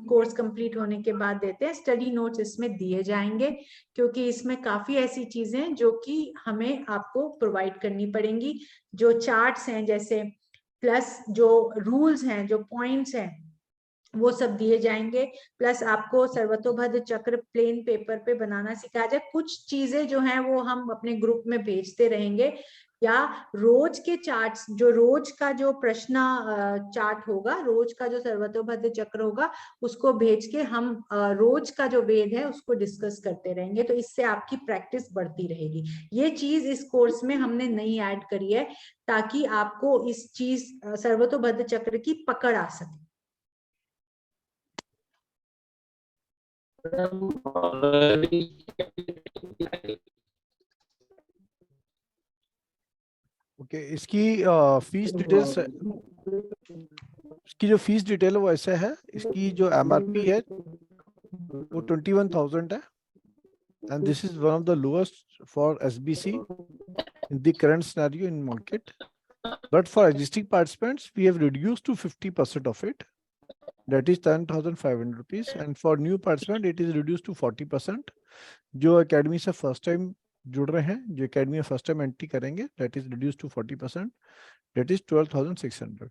कोर्स कंप्लीट होने के बाद देते हैं। स्टडी नोट्स इसमें दिए जाएंगे क्योंकि इसमें काफी ऐसी चीजें हैं जो कि हमें आपको प्रोवाइड करनी पड़ेंगी। जो चार्ट्स हैं, जैसे प्लस जो रूल्स हैं, जो पॉइंट्स हैं, वो सब दिए जाएंगे। प्लस आपको सर्वतोभद्र चक्र प्लेन पेपर पे बनाना सिखाया जाए। कुछ चीजें जो हैं वो हम अपने ग्रुप में भेजते रहेंगे, या रोज के चार्ट्स, जो रोज का जो प्रश्न चार्ट होगा, रोज का जो सर्वतोभद्र चक्र होगा, उसको भेज के हम रोज का जो वेद है उसको डिस्कस करते रहेंगे। तो इससे आपकी प्रैक्टिस बढ़ती रहेगी। ये चीज इस कोर्स में हमने नई ऐड करी है, ताकि आपको इस चीज सर्वतोभद्र चक्र की पकड़ आ सके। ओके, इसकी फीस डिटेल्स, इसकी जो फीस डिटेल है वो ऐसे है। इसकी जो MRP है वो 21,000 है, and this is one of the lowest for SBC in the current scenario in market. But for existing participants, we have reduced to 50% of it. That is 10,500 rupees, and for new participant it is reduced to 40%. जो academy से first time जुड़ रहे हैं, जो academy में first time entry करेंगे, that is reduced to 40%. That is 12,600.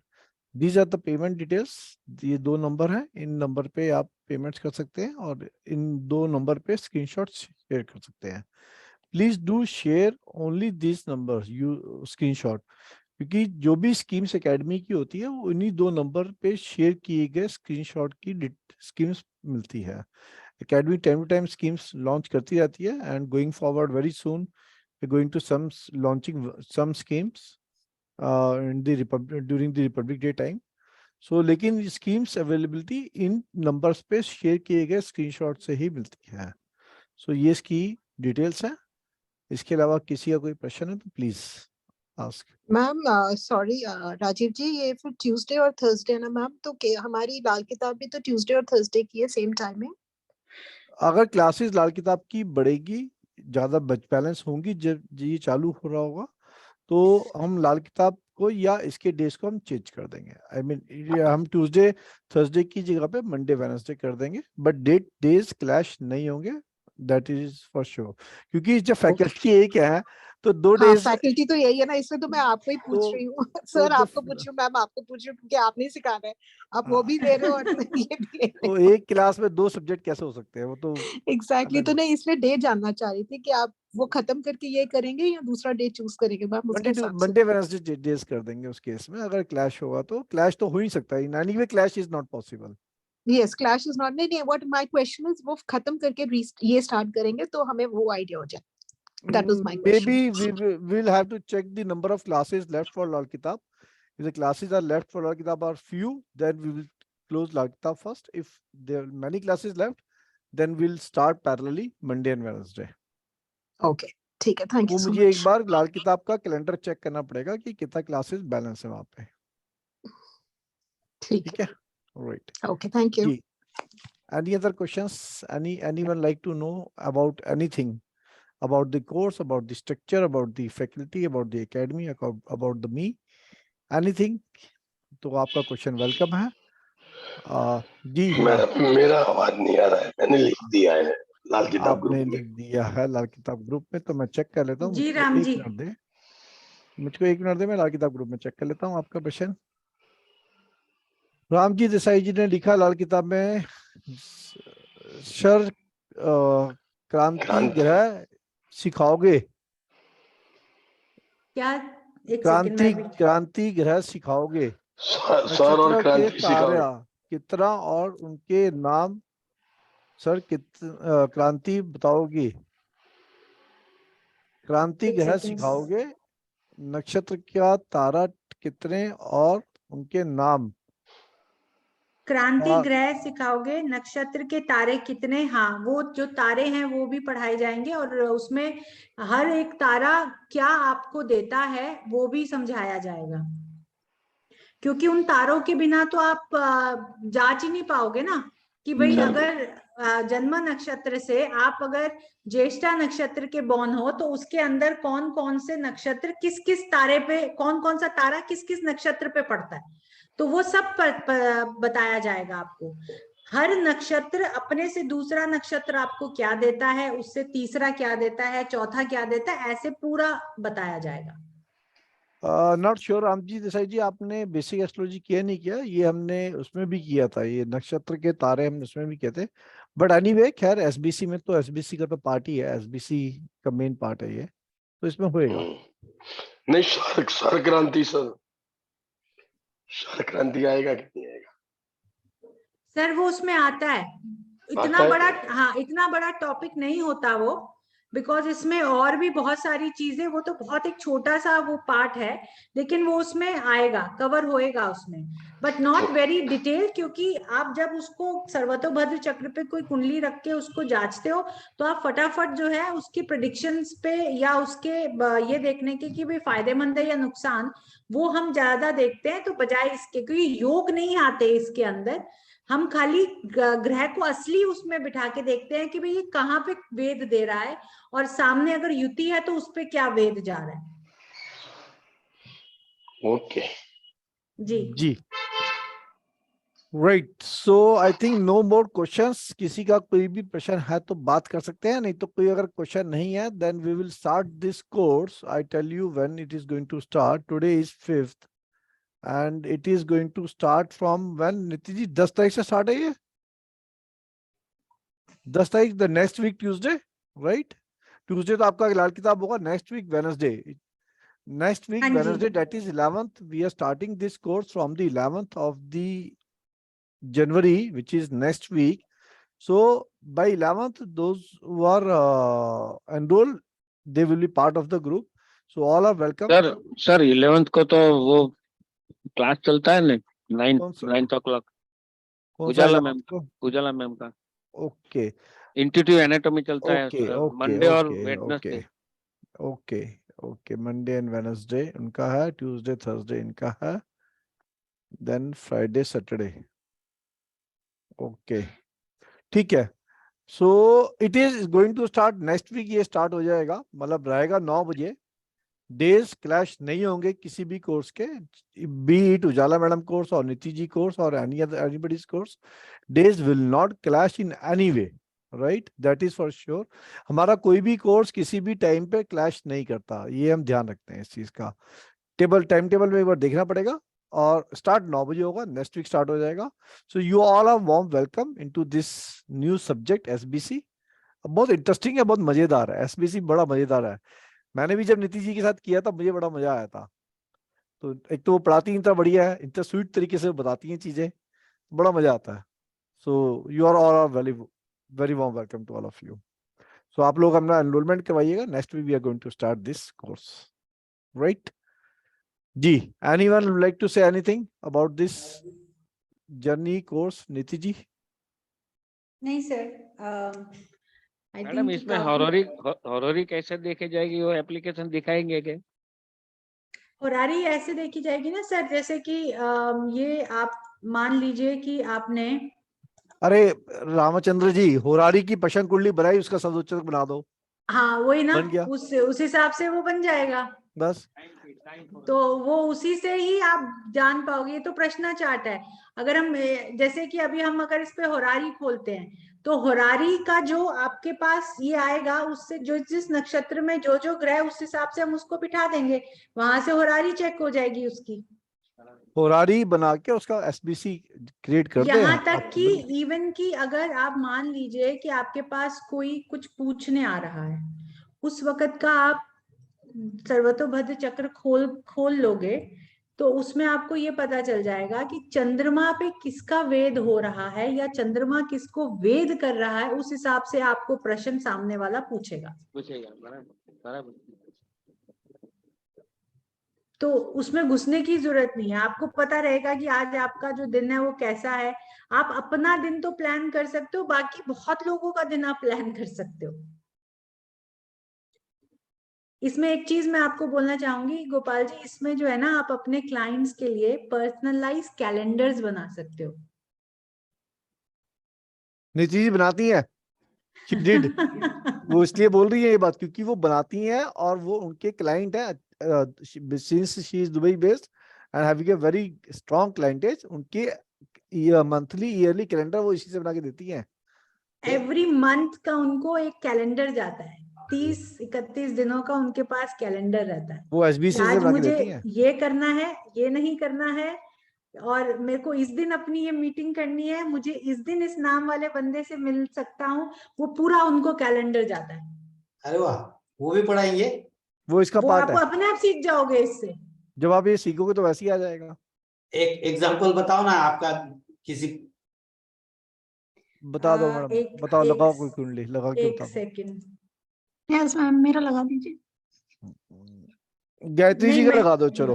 These are the payment details. ये दो नंबर हैं, इन नंबर पे आप पेमेंट्स कर सकते हैं और इन दो नंबर पे स्क्रीनशॉट्स शेयर कर सकते हैं। Please do share only this number you screenshot, क्योंकि जो भी स्कीम्स एकेडमी की होती है वो इन्हीं दो नंबर पे शेयर किए गए स्क्रीनशॉट की स्कीम्स मिलती है। Academy time to time schemes launch करती रहती है, and going forward very soon we going to launching some schemes during the Republic Day time. So लेकिन स्कीम्स अवेलेबिलिटी इन नंबर्स पे शेयर किए गए स्क्रीनशॉट से ही मिलती है। सो ये इसकी डिटेल्स है। इसके अलावा किसी का कोई प्रश्न है तो please ask. Ma'am sorry Rajeev ji, ये फिर ट्यूसडे और थर्सडे ना मैम, तो हमारी लाल किताब भी तो ट्यूसडे और थर्सडे की है सेम टाइमिंग? अगर क्लासेस लाल किताब की बढ़ेगी, ज्यादा बैलेंस होंगी, जब ये चालू हो रहा होगा तो हम लाल किताब को या इसके डेज को हम चेंज कर देंगे। आई मीन हम ट्यूसडे थर्सडे की जगह पे मंडे वेडनेसडे कर देंगे, बट डेज क्लैश नहीं होंगे, दैट इज फॉर श्योर। क्योंकि जब फैकल्टी एक है तो दो डेज, फैकल्टी तो यही है ना, इसलिए तो मैं आपको ही पूछ रही हूँ। सर आपको पूछ रही हूँ, मैम आपको पूछ रही हूँ, क्योंकि आप नहीं सिखा रहे, आप वो भी ले रहे हो और ये भी ले रहे हो। तो एक क्लास में दो सब्जेक्ट कैसे हो सकते हैं? वो तो एग्जैक्टली तो नहीं, इसलिए डे जानना चाह रही थी कि आप वो खत्म करके ये करेंगे या दूसरा डे चूज करेंगे मैम? मंडे वेडनेसडे डेज कर देंगे। उस केस में अगर क्लैश होगा तो क्लैश तो हो ही सकता है, anyway clash is not possible. Yes, clash is not, नहीं व्हाट माय क्वेश्चन इज, वो खत्म करके ये स्टार्ट करेंगे तो हमें वो आइडिया हो जाए। That was my question. Maybe we will have to check the number of classes left for Lal Kitab. If the classes are left for Lal Kitab are few, then we will close Lal Kitab first. If there are many classes left, then we'll start parallelly Monday and Wednesday. Okay, ठीक है, thank you so much. मुझे एक बार लाल किताब का calendar check करना पड़ेगा कि कितना क्लासेस बैलेंस है वहाँ पे। ठीक है, right. Okay, thank you. Any other questions? Anyone like to know about anything? About the course, about the structure, about the faculty, about the academy, about the me, anything? तो आपका question welcome है। जी मेरा आवाज नहीं आ रहा है, मैंने लिख दिया है लाल किताब ग्रुप में। लिख दिया है लाल किताब ग्रुप में, तो मैं चेक कर लेता हूँ। जी राम जी, मुझको एक मिनट दे, मैं लाल किताब ग्रुप में चेक कर लेता हूँ आपका प्रश्न। राम जी देसाई जी ने लिखा लाल किताब में, सर क्रांति ग्रह सिखाओगे क्या? क्रांति ग्रह सिखाओगे? सर और क्रांति सिखाओगे? कितना और उनके नाम सर क्रांति बताओगे? क्रांति ग्रह सिखाओगे, नक्षत्र क्या, तारा कितने और उनके नाम? क्रांति ग्रह सिखाओगे, नक्षत्र के तारे कितने? हाँ, वो जो तारे हैं वो भी पढ़ाए जाएंगे, और उसमें हर एक तारा क्या आपको देता है वो भी समझाया जाएगा, क्योंकि उन तारों के बिना तो आप जांच ही नहीं पाओगे ना कि भाई अगर जन्म नक्षत्र से आप अगर ज्येष्ठा नक्षत्र के बॉर्न हो तो उसके अंदर कौन कौन से नक्षत्र किस किस तारे पे, कौन कौन सा तारा किस किस नक्षत्र पे पड़ता है, तो वो सब बताया जाएगा आपको। हर नक्षत्र अपने से दूसरा नक्षत्र आपको क्या देता है, उससे तीसरा क्या देता है, चौथा क्या देता है, ऐसे पूरा बताया जाएगा। नॉट श्योर रामजी देसाई जी, आपने बेसिक एस्ट्रोलॉजी किया नहीं किया? ये हमने उसमें भी किया था, ये नक्षत्र के तारे हमने उसमें भी किए थे। बट एनीवे खैर एसबीसी में तो एसबीसी का तो पार्ट ही है, एसबीसी का मेन पार्ट है ये, तो इसमें होएगा। नहीं सर क्रांति, सर क्रांति आएगा कि नहीं आएगा? सर वो उसमें आता है, इतना बड़ा, हाँ इतना बड़ा टॉपिक नहीं होता वो, बिकॉज इसमें और भी बहुत सारी चीजें, वो तो बहुत एक छोटा सा वो पार्ट है, लेकिन वो उसमें आएगा, कवर होएगा उसमें, बट नॉट वेरी डिटेल, क्योंकि आप जब उसको सर्वतोभद्र चक्र पे कोई कुंडली रख के उसको जांचते हो तो आप फटाफट जो है उसकी प्रेडिक्शंस पे या उसके ये देखने के कि भाई फायदेमंद है या नुकसान, वो हम ज्यादा देखते हैं, तो बजाय इसके, क्योंकि योग नहीं आते इसके अंदर, हम खाली ग्रह को असली उसमें बिठा के देखते हैं कि भाई ये कहाँ पे वेद दे रहा है, और सामने अगर युति है तो उस पे क्या वेद जा रहा है। ओके जी right, so I think no more questions. किसी का कोई भी प्रश्न है तो बात कर सकते हैं, नहीं तो कोई अगर क्वेश्चन नहीं है then we will start this course. I tell you when it is going to start. Today is 5th and it is going to start from when? नीति जी 10 तारीख से स्टार्ट है ये, 10 तारीख the next week Tuesday, right? Tuesday तो आपका लाल किताब होगा, next week Wednesday, next week Wednesday, that is 11th। We are starting this course from the 11th of the January, which is next week. So by 11th those who are enrolled, they will be part of the group, so all are welcome. Sir 11th को तो वो class चलता है ना, 9 o'clock, उजाला ma'am का। Okay, intuitive anatomy चलता है Monday और Wednesday. Okay okay, Monday and Wednesday उनका है, ट्यूसडे थर्सडे इनका है, देन फ्राइडे सैटरडे। ओके ठीक है, so it is going to start next week, ये स्टार्ट हो जाएगा, मतलब रहेगा 9 बजे। डेज क्लैश नहीं होंगे किसी भी कोर्स के, B it Ujala madam course और नीति जी कोर्स और anybody's course, days will not clash in any way, right? That is for sure. हमारा कोई भी कोर्स किसी भी टाइम पे क्लैश नहीं करता, ये हम ध्यान रखते हैं इस चीज का। टाइम टेबल में एक बार देखना पड़ेगा, और स्टार्ट 9 बजे होगा, नेक्स्ट वीक स्टार्ट हो जाएगा। So you all are warm welcome into this new subject SBC. बहुत इंटरेस्टिंग है, बहुत मजेदार है, एसबीसी बड़ा मजेदार है। मैंने भी जब नीति जी के साथ किया था मुझे बड़ा मजा आया था। तो एक तो वो पढ़ाती इतना बढ़िया है, इतना स्वीट तरीके से बताती हैं चीजें, बड़ा मजा आता है। So you are all very very warm welcome to all of you. So आप लोग अपना एनरोलमेंट करवाइएगा, next week we are going to start this course, right? जी, anyone would like to say anything about this journey course? Niti ji? नहीं sir, madam इसमें horary कैसे देखे जाएगी, वो एप्लीकेशन दिखाएंगे क्या? होरारी ऐसे देखी जाएगी ना सर, जैसे कि ये आप मान लीजिए कि आपने, अरे रामचंद्र जी, होरारी की पशंग कुंडली बनाई, उसका सदोचक बना दो। हाँ वही ना, बन गया। उस हिसाब से वो बन जाएगा बस, तो वो उसी से ही आप जान पाओगे। ये तो प्रश्न चार्ट है। अगर हम जैसे कि अभी हम अगर इस पे होरारी खोलते हैं तो होरारी का जो आपके पास ये आएगा, उससे जो जिस नक्षत्र में जो जो ग्रह, उस हिसाब से हम उसको बिठा देंगे, वहां से होरारी चेक हो जाएगी उसकी। होरारी बना के उसका एसबीसी क्रिएट कर दे। यहाँ तक कि इवन की अगर आप मान लीजिए कि आपके पास कोई कुछ पूछने आ रहा है, उस वक्त का आप सर्वतोभद्र चक्र खोल लोगे तो उसमें आपको ये पता चल जाएगा कि चंद्रमा पे किसका वेद हो रहा है या चंद्रमा किसको वेद कर रहा है। उस हिसाब से आपको प्रश्न सामने वाला पूछेगा। तो उसमें घुसने की जरूरत नहीं है, आपको पता रहेगा कि आज आपका जो दिन है वो कैसा है। आप अपना दिन तो प्लान कर सकते हो, बाकी बहुत लोगों का दिन आप प्लान कर सकते हो। इसमें एक चीज मैं आपको बोलना चाहूंगी गोपाल जी, इसमें जो है ना, आप अपने क्लाइंट्स के लिए पर्सनलाइज कैलेंडर्स बना सकते हो। नीति जी बनाती है, she did. वो इसलिए बोल रही है ये बात क्योंकि वो बनाती हैं और वो उनके क्लाइंट है, since she is Dubai based and having a very strong clientage, उनके मंथली ईयरली कैलेंडर वो इसी से बना के देती हैं। एवरी मंथ का उनको एक कैलेंडर जाता है 30-31 दिनों का उनके पास कैलेंडर रहता है। वो एसबीसी से आज बना के मुझे देती हैं। ये करना है, ये नहीं करना है, और मेरे को इस दिन अपनी ये मीटिंग करनी है, मुझे इस दिन इस नाम वाले बंदे से मिल सकता हूँ, वो पूरा उनको कैलेंडर जाता है। अरे वाह, वो भी पढ़ाएंगे? वो इसका वो पार्ट आप है। अपने आप सीख जाओगे इससे। जब आप ये सीखोगे तो वैसे ही आ जाएगा। एक एग्जांपल बताओ ना आपका, किसी बता दो मैडम, बताओ, लगाओ कोई कुंडली लगा के एक बता दो। सेकंड। यस मैम, मेरा लगा दीजिए। गायत्री जी नहीं, का लगा दो, चलो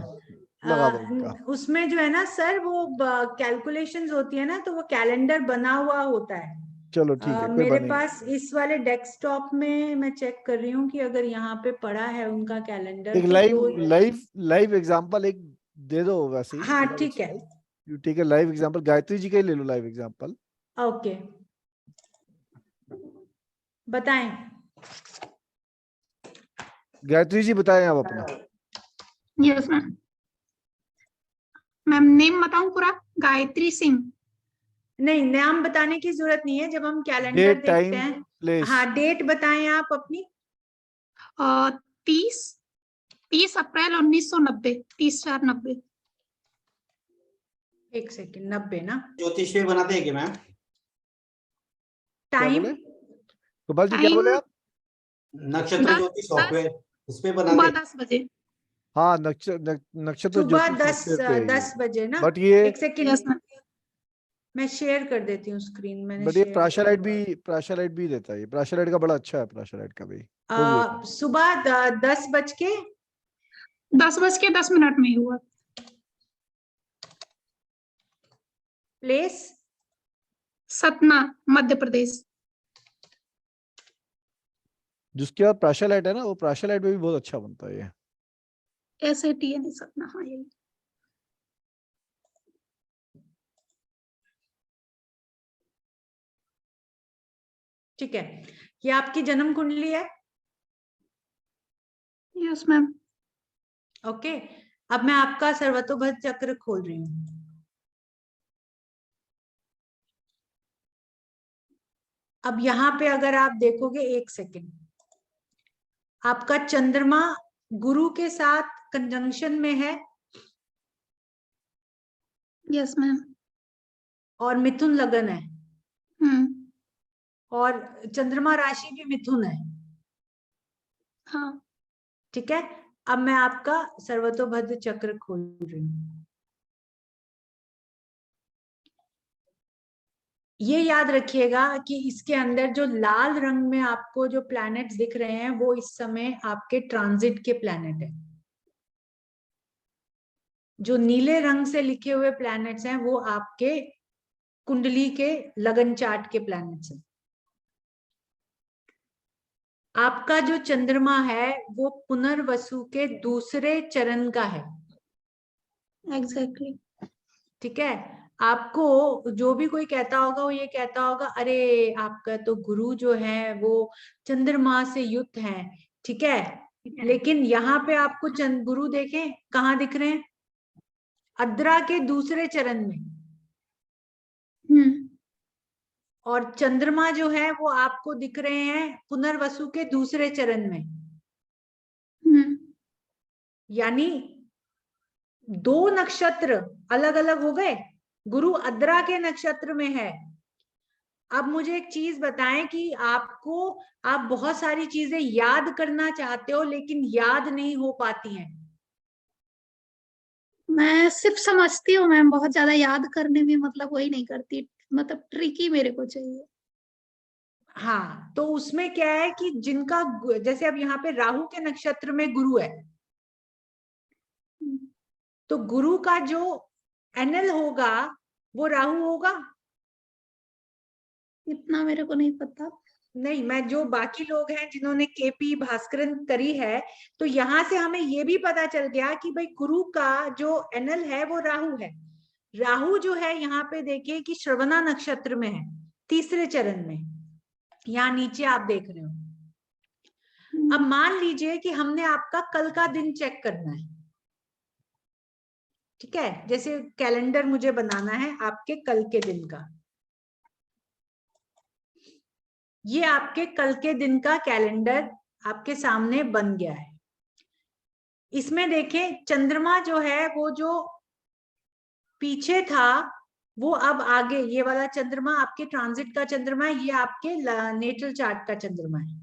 लगा दो उनका। उसमें जो है ना सर, वो कैलकुलेशंस होती है ना, तो वो कैलेंडर बना हुआ होता है। चलो ठीक है, कोई मेरे बात नहीं। पास इस वाले डेस्कटॉप में मैं चेक कर रही हूँ कि अगर यहाँ पे पड़ा है उनका कैलेंडर एक तो लाइव एग्जांपल एक दे दो वैसे ही। हाँ ठीक है, ठीक है, लाइव एग्जांपल गायत्री जी का ही ले लो, लाइव एग्जांपल। ओके बताएं। गायत्री जी बताएं आप अपना। Yes ma'am. मैम नेम बताऊं पूरा? गायत्री सिंह। नहीं, नाम बताने की जरूरत नहीं है, जब हम कैलेंडर डेट, देखते टाइम, हैं। प्लेस। हाँ, डेट बताएं आप अपनी। 30 अप्रैल 1990, 30/4/90। एक सेकंड, 90 ना? ज्योतिष पे बनाते हैं क्या मैम? क्या टाइम? बोले गोपाल जी, क्या बोले आप? नक्षत्र ज्योतिष सॉफ्टवेयर, उस पे बनाते सुबह हैं? 10 बजे। हाँ, नक्षत्र सुबह ज्योतिष सॉफ्टवेयर पे है ये। 10 बजे ना? बट ये एक सेकंड, यस मैम। मैं शेयर कर देती हूँ स्क्रीन। मैंने बट ये शेयर प्राशालाइट भी देता है। ये प्राशालाइट का बड़ा अच्छा है, प्राशालाइट का भी। सुबह 10:10 10:10 में ही हुआ। प्लेस? सतना, मध्य प्रदेश। जिसके बाद प्राशालाइट है ना, वो प्राशालाइट में भी बहुत अच्छा बनता है ये। SATN सतना, हाँ यही। ठीक है, ये आपकी जन्म कुंडली है। Yes ma'am. ओके, अब मैं आपका सर्वतोभद्र चक्र खोल रही हूँ। अब यहाँ पे अगर आप देखोगे, एक सेकंड, आपका चंद्रमा गुरु के साथ कंजंक्शन में है। Yes ma'am. और मिथुन लगन है। और चंद्रमा राशि भी मिथुन है। हाँ। ठीक है, अब मैं आपका सर्वतोभद्र चक्र खोल रही हूँ। ये याद रखिएगा कि इसके अंदर जो लाल रंग में आपको जो प्लैनेट्स दिख रहे हैं, वो इस समय आपके ट्रांजिट के प्लैनेट है। जो नीले रंग से लिखे हुए प्लैनेट्स हैं, वो आपके कुंडली के लगन चार्ट के प्लैनेट्स हैं। आपका जो चंद्रमा है वो पुनर्वसु के दूसरे चरण का है। एग्जैक्टली। ठीक है, आपको जो भी कोई कहता होगा, वो ये कहता होगा, अरे आपका तो गुरु जो है वो चंद्रमा से युक्त है। ठीक है, लेकिन यहाँ पे आपको गुरु देखें कहाँ दिख रहे हैं? अद्रा के दूसरे चरण में। और चंद्रमा जो है वो आपको दिख रहे हैं पुनर्वसु के दूसरे चरण में। यानी 2 नक्षत्र अलग अलग हो गए। गुरु अद्रा के नक्षत्र में है। अब मुझे एक चीज बताएं कि आप बहुत सारी चीजें याद करना चाहते हो, लेकिन याद नहीं हो पाती हैं। मैं सिर्फ समझती हूँ मैम, बहुत ज्यादा याद करने में मतलब वही नहीं करती, मतलब ट्रिकी मेरे को चाहिए। हाँ, तो उसमें क्या है कि जिनका, जैसे अब यहाँ पे राहु के नक्षत्र में गुरु है, तो गुरु का जो एनएल होगा वो राहु होगा। इतना मेरे को नहीं पता। नहीं, मैं जो बाकी लोग हैं जिन्होंने केपी भास्करन करी है, तो यहाँ से हमें ये भी पता चल गया कि भाई गुरु का जो एनएल है वो राहु है। राहु जो है यहाँ पे देखिए कि श्रवणा नक्षत्र में है, तीसरे चरण में। यहाँ नीचे आप देख रहे हो। अब मान लीजिए कि हमने आपका कल का दिन चेक करना है। ठीक है, जैसे कैलेंडर मुझे बनाना है आपके कल के दिन का। ये आपके कल के दिन का कैलेंडर आपके सामने बन गया है। इसमें देखें चंद्रमा जो है वो जो पीछे था वो अब आगे, ये वाला चंद्रमा आपके ट्रांजिट का चंद्रमा है, ये आपके नेटल चार्ट का चंद्रमा है।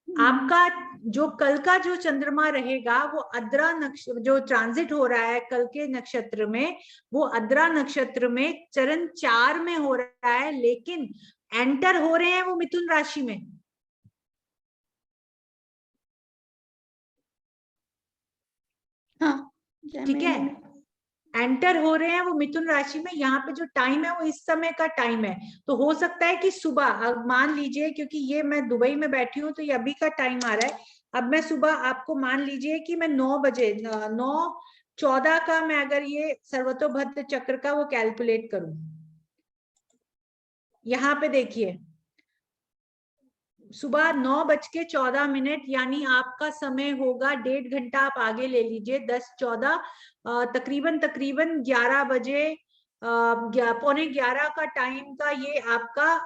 आपका जो कल का जो चंद्रमा रहेगा वो अद्रा नक्षत्र, जो ट्रांजिट हो रहा है कल के नक्षत्र में, वो अद्रा नक्षत्र में चरण 4 में हो रहा है, लेकिन एंटर हो रहे हैं वो मिथुन राशि में। हाँ, ठीक है, एंटर हो रहे हैं वो मिथुन राशि में। यहाँ पे जो टाइम है वो इस समय का टाइम है, तो हो सकता है कि सुबह, अब मान लीजिए क्योंकि ये मैं दुबई में बैठी हूँ तो ये अभी का टाइम आ रहा है, अब मैं सुबह आपको मान लीजिए कि मैं 9 बजे 9:14 का मैं अगर ये सर्वतोभद्र चक्र का वो कैलकुलेट करूं, यहाँ पे देखिए सुबह 9:14, यानी आपका समय होगा 1.5 घंटा, आप आगे ले लीजिए 10-14, तकरीबन 11 बजे, 11:15 का टाइम का ये आपका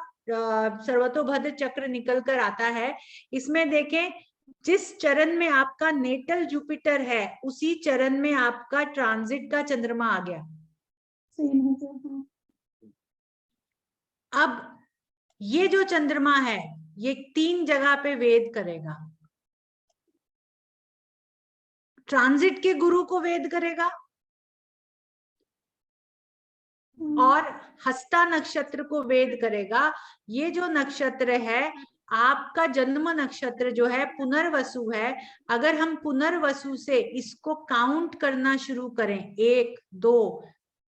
सर्वतोभद्र चक्र निकल कर आता है। इसमें देखें जिस चरण में आपका नेटल जुपिटर है उसी चरण में आपका ट्रांजिट का चंद्रमा आ गया। अब ये जो चंद्रमा है ये 3 जगह पे वेद करेगा। ट्रांजिट के गुरु को वेद करेगा और हस्ता नक्षत्र को वेद करेगा। ये जो नक्षत्र है आपका जन्म नक्षत्र जो है पुनर्वसु है। अगर हम पुनर्वसु से इसको काउंट करना शुरू करें 1 2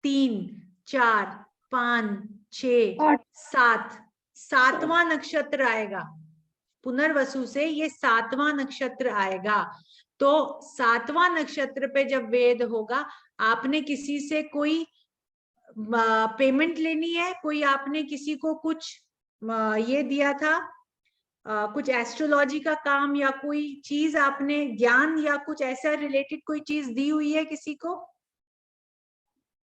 3 4 5 6 7, 7वां नक्षत्र आएगा पुनर्वसु से, ये 7वां नक्षत्र आएगा। तो 7वां नक्षत्र पे जब वेद होगा, आपने किसी से कोई पेमेंट लेनी है, कोई आपने किसी को कुछ ये दिया था, कुछ एस्ट्रोलॉजी का काम या कोई चीज आपने ज्ञान या कुछ ऐसा रिलेटेड कोई चीज दी हुई है किसी को?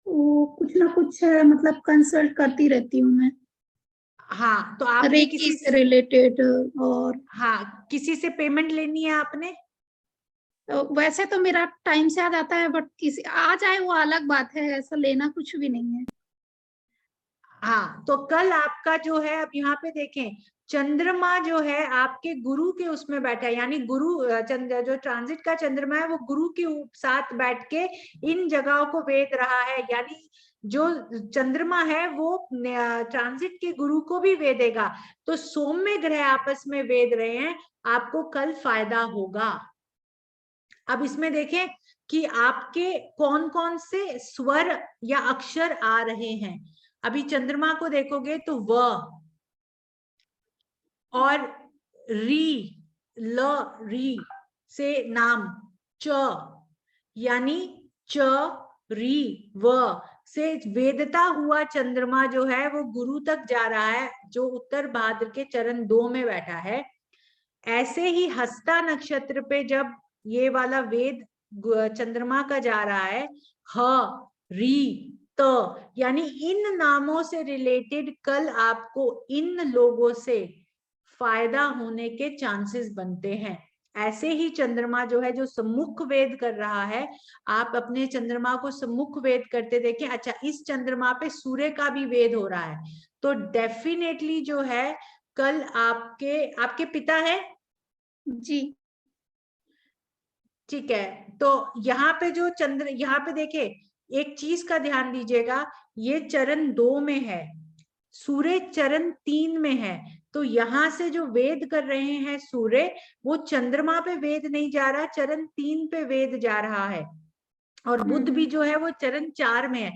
कुछ ना कुछ मतलब कंसल्ट करती रहती हूँ मैं। हाँ, तो आपने किसी से रिलेटेड, और हाँ किसी से पेमेंट लेनी है आपने? वैसे तो मेरा टाइम से आ जाता है, बट किसी आ जाए वो अलग बात है, ऐसा लेना कुछ भी नहीं है। हाँ, तो कल आपका जो है, अब यहाँ पे देखें चंद्रमा जो है आपके गुरु के उसमें बैठा है, यानी गुरु चंद्र जो ट्रांजिट का चंद्रमा है वो गुरु के साथ बैठ के इन जगहों को वेद रहा है। यानी जो चंद्रमा है वो ट्रांजिट के गुरु को भी वेदेगा। तो सौम्य ग्रह आपस में वेद रहे हैं, आपको कल फायदा होगा। अब इसमें देखें कि आपके कौन कौन से स्वर या अक्षर आ रहे हैं। अभी चंद्रमा को देखोगे तो व और री, ल, री से नाम, च यानी च री व से वेदता हुआ चंद्रमा जो है वो गुरु तक जा रहा है, जो उत्तर भाद्र के चरण 2 में बैठा है। ऐसे ही हस्ता नक्षत्र पे जब ये वाला वेद चंद्रमा का जा रहा है, ह री त, यानी इन नामों से रिलेटेड कल आपको इन लोगों से फायदा होने के चांसेस बनते हैं। ऐसे ही चंद्रमा जो है जो सम्मुख वेद कर रहा है, आप अपने चंद्रमा को सम्मुख वेद करते देखें। अच्छा, इस चंद्रमा पे सूर्य का भी वेद हो रहा है, तो डेफिनेटली जो है कल आपके पिता है जी, ठीक है। तो यहाँ पे जो चंद्र, यहाँ पे देखे एक चीज का ध्यान दीजिएगा, ये चरण 2 में है, सूर्य चरण 3 में है। तो यहाँ से जो वेद कर रहे हैं सूर्य, वो चंद्रमा पे वेद नहीं जा रहा, चरण 3 पे वेद जा रहा है। और बुध भी जो है वो चरण 4 में है।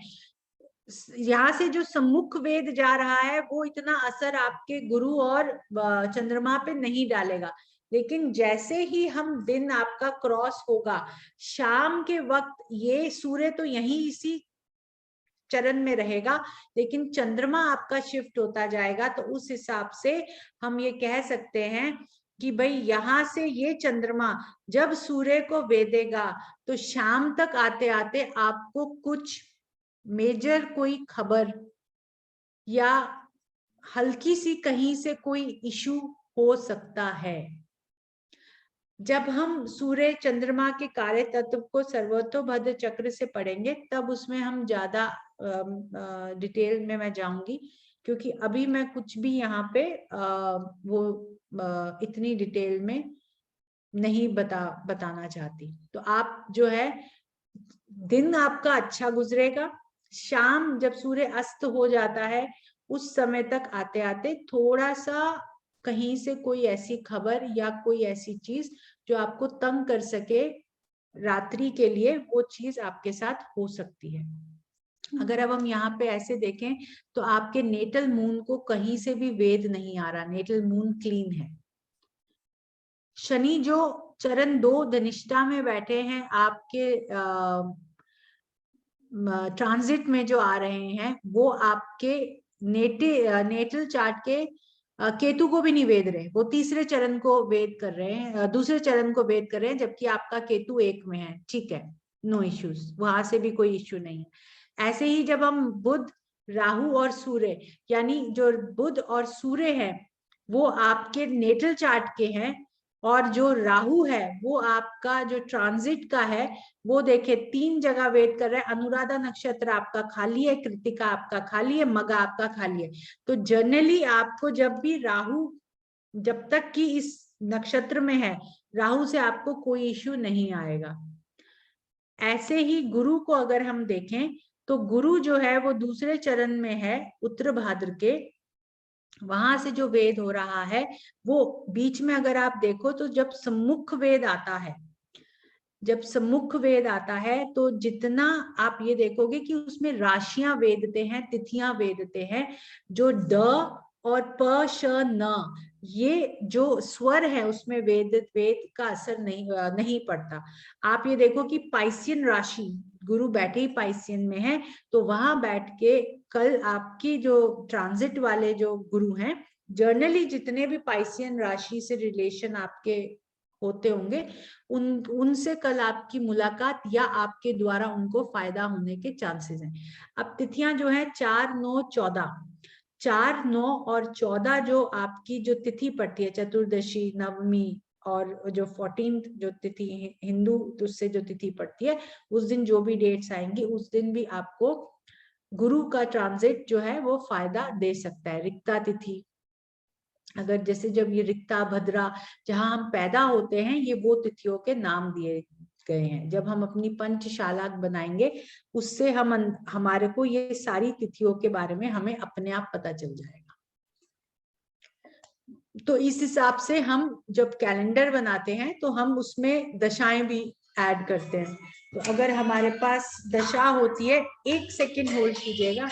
यहाँ से जो सम्मुख वेद जा रहा है वो इतना असर आपके गुरु और चंद्रमा पे नहीं डालेगा। लेकिन जैसे ही हम दिन आपका क्रॉस होगा, शाम के वक्त ये सूर्य तो यहीं इसी चरण में रहेगा, लेकिन चंद्रमा आपका शिफ्ट होता जाएगा। तो उस हिसाब से हम ये कह सकते हैं कि भाई यहाँ से ये चंद्रमा जब सूर्य को वेदेगा तो शाम तक आते आते आपको कुछ मेजर कोई खबर या हल्की सी कहीं से कोई इशू हो सकता है। जब हम सूर्य चंद्रमा के कार्य तत्व को सर्वतोभद्र चक्र से पढ़ेंगे तब उसमें हम ज्यादा डिटेल में मैं जाऊंगी, क्योंकि अभी मैं कुछ भी यहाँ पे इतनी डिटेल में नहीं बताना चाहती। तो आप जो है दिन आपका अच्छा गुजरेगा, शाम जब सूर्य अस्त हो जाता है उस समय तक आते आते थोड़ा सा कहीं से कोई ऐसी खबर या कोई ऐसी चीज जो आपको तंग कर सके रात्रि के लिए, वो चीज आपके साथ हो सकती है। अगर अब हम यहाँ पे ऐसे देखें तो आपके नेटल मून को कहीं से भी वेद नहीं आ रहा, नेटल मून क्लीन है। शनि जो चरण 2 धनिष्ठा में बैठे हैं आपके ट्रांजिट में जो आ रहे हैं, वो आपके नेटल चार्ट के केतु को भी नहीं वेद रहे, वो तीसरे चरण को वेद कर रहे हैं, दूसरे चरण को वेद कर रहे हैं, जबकि आपका केतु 1 में है। ठीक है, नो इश्यूज, वहां से भी कोई इश्यू नहीं है। ऐसे ही जब हम बुध, राहु और सूर्य, यानी जो बुध और सूर्य है वो आपके नेटल चार्ट के हैं, और जो राहु है वो आपका जो ट्रांजिट का है, वो देखे 3 जगह वेट कर रहा है। अनुराधा नक्षत्र आपका खाली है, कृतिका आपका खाली है, मगा आपका खाली है। तो जनरली आपको जब भी राहु, जब तक कि इस नक्षत्र में है, राहु से आपको कोई इश्यू नहीं आएगा। ऐसे ही गुरु को अगर हम देखें तो गुरु जो है वो दूसरे चरण में है, उत्तर भाद्र के, वहां से जो वेद हो रहा है वो बीच में अगर आप देखो तो जब सम्मुख वेद आता है, जब सम्मुख वेद आता है तो जितना आप ये देखोगे कि उसमें राशियां वेदते हैं, तिथियां वेदते हैं, जो ड और प श न, ये जो स्वर है उसमें वेद का असर नहीं पड़ता। आप ये देखो कि पाइसियन राशि, गुरु बैठे ही पाइसियन में है, तो वहां बैठ के कल आपकी जो ट्रांजिट वाले जो गुरु हैं, जनरली जितने भी पाइसियन राशि से रिलेशन आपके होते होंगे, उनसे कल आपकी मुलाकात या आपके द्वारा उनको फायदा होने के चांसेस हैं। अब तिथियां जो है 4, 9, 14, 4, 9 और 14 जो आपकी जो तिथि पड़ती है, चतुर्दशी, नवमी और जो 14th जो तिथि हिंदू उससे जो तिथि पड़ती है, उस दिन जो भी डेट्स आएंगी उस दिन भी आपको गुरु का ट्रांजिट जो है वो फायदा दे सकता है। रिक्ता तिथि, अगर जैसे जब ये रिक्ता, भद्रा, जहां हम पैदा होते हैं, ये वो तिथियों के नाम दिए गए हैं। जब हम अपनी पंचशाला बनाएंगे उससे हमारे को ये सारी तिथियों के बारे में हमें अपने आप पता चल जाएगा। तो इस हिसाब से हम जब कैलेंडर बनाते हैं तो हम उसमें दशाएं भी ऐड करते हैं। तो अगर हमारे पास दशा होती है, 1 सेकेंड होल्ड कीजिएगा।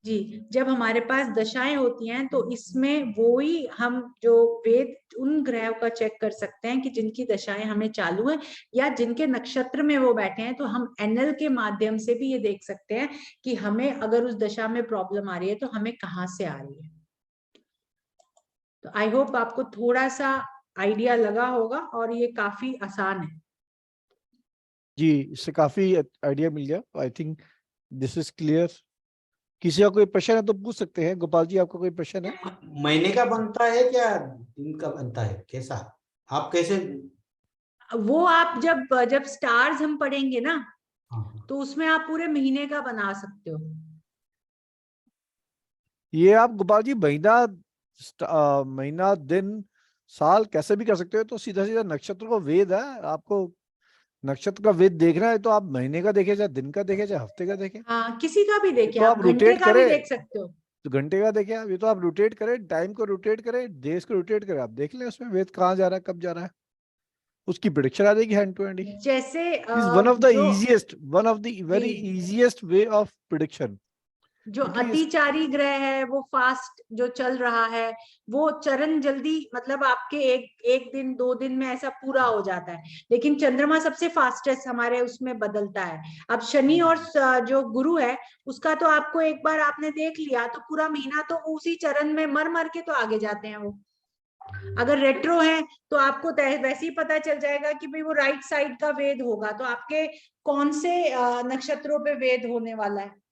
जी, जब हमारे पास दशाएं होती हैं तो इसमें वो ही हम जो वेद उन ग्रहों का चेक कर सकते हैं कि जिनकी दशाएं हमें चालू है या जिनके नक्षत्र में वो बैठे हैं। तो हम एनएल के माध्यम से भी ये देख सकते हैं कि हमें अगर उस दशा में प्रॉब्लम आ रही है तो हमें कहाँ से आ रही है। तो आई होप आपको थोड़ा सा आइडिया लगा होगा और ये काफी आसान है। जी, इससे काफी आइडिया मिल गया। I think this is clear. किसी का कोई प्रश्न है तो पूछ सकते हैं। गोपाल जी, आपका कोई प्रश्न है? महीने का बनता है क्या दिन का बनता है, कैसा आप कैसे? वो आप जब स्टार्स हम पढ़ेंगे ना, तो उसमें आप पूरे महीने का बना सकते हो। ये आप गोपाल जी महीना, दिन, साल कैसे भी कर सकते हो। तो सीधा सीधा नक्षत्र को वेद है। आपको नक्षत्र का वेद देखना है तो आप महीने का देखें, चाहे दिन का देखें, चाहे हफ्ते का देखें। हाँ, किसी का भी देखिए, तो आप घंटे रोटेट का भी करें देख सकते हो। तो घंटे का देखें आप। ये तो आप रोटेट करें, टाइम को रोटेट करें, देश को रोटेट करें, आप देख लें उसमें वेद कहाँ जा रहा है, कब जा रहा है, उसकी प्रेडिक्शन आ जाएगी हैंड टू हैंड। जैसे one of the very easiest way of prediction. जो अतिचारी ग्रह है वो फास्ट जो चल रहा है, वो चरण जल्दी, मतलब आपके एक दिन 2 दिन में ऐसा पूरा हो जाता है। लेकिन चंद्रमा सबसे फास्टेस्ट हमारे उसमें बदलता है। अब शनि और जो गुरु है उसका तो आपको एक बार आपने देख लिया तो पूरा महीना तो उसी चरण में मर के तो आगे जाते हैं वो। अगर रेट्रो है तो आपको वैसे ही पता चल जाएगा कि भाई वो राइट साइड का वेद होगा, तो आपके कौन से नक्षत्रों पे वेद होने वाला है।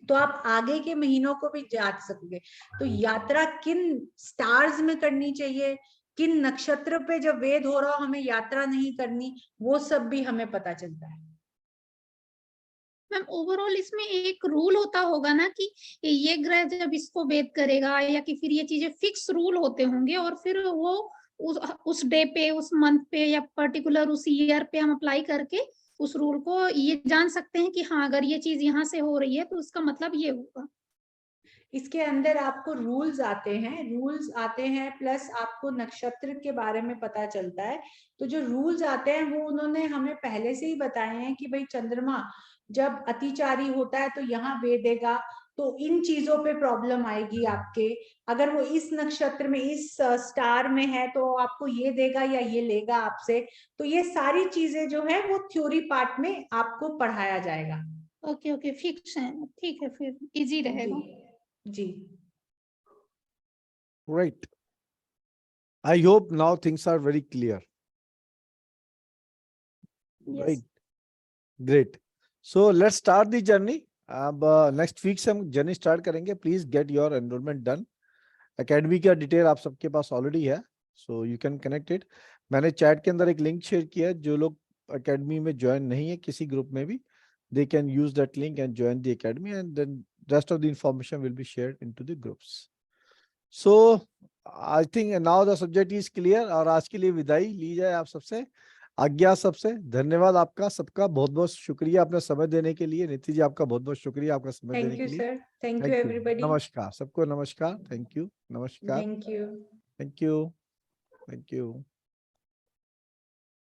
तो आप आगे के महीनों को भी जांच सकोगे। तो यात्रा किन स्टार्स में करनी चाहिए, किन नक्षत्र पे जब वेद हो रहा हो हमें यात्रा नहीं करनी, वो सब भी हमें पता चलता है। मैम ओवरऑल इसमें एक रूल होता होगा ना कि ये ग्रह जब इसको वेद करेगा, या कि फिर ये चीजें फिक्स रूल होते होंगे और फिर वो उस डे पे, उस मंथ पे, या पर्टिकुलर उस ईयर पे हम अप्लाई करके उस रूल को ये जान सकते हैं कि हाँ अगर ये चीज यहाँ से हो रही है तो उसका मतलब ये होगा। इसके अंदर आपको रूल्स आते हैं प्लस आपको नक्षत्र के बारे में पता चलता है। तो जो रूल्स आते हैं वो उन्होंने हमें पहले से ही बताए हैं कि भाई चंद्रमा जब अतिचारी होता है तो यहाँ वेदेगा, तो इन चीजों पे प्रॉब्लम आएगी आपके। अगर वो इस नक्षत्र में, इस स्टार में है तो आपको ये देगा या ये लेगा आपसे। तो ये सारी चीजें जो है वो थ्योरी पार्ट में आपको पढ़ाया जाएगा। ओके ओके, फिक्स है, ठीक है, फिर इजी रहेगा। जी। Right. I hope now things are very clear. Yes. Right. Great. So let's start the journey. अब नेक्स्ट वीक से हम जर्नी स्टार्ट करेंगे. Please get your enrolment done. Academy का डिटेल आप सबके पास ऑलरेडी है, so you can connect it. मैंने chat के अंदर एक लिंक शेयर किया है. जो लोग एकेडमी में ज्वाइन नहीं है किसी ग्रुप में भी, they can use that link and join the academy, and then rest of the information will be shared into the groups. So I think now the subject is clear. और आज के लिए विदाई ली जाए आप सबसे, आज्ञा सबसे. धन्यवाद आपका सबका, बहुत बहुत शुक्रिया अपना समय देने के लिए. नीति जी आपका बहुत बहुत शुक्रिया आपका समय देने के लिए. Sir, thank you everybody. नमस्कार सबको, नमस्कार. थैंक यू, नमस्कार. Thank you. Thank you, thank you.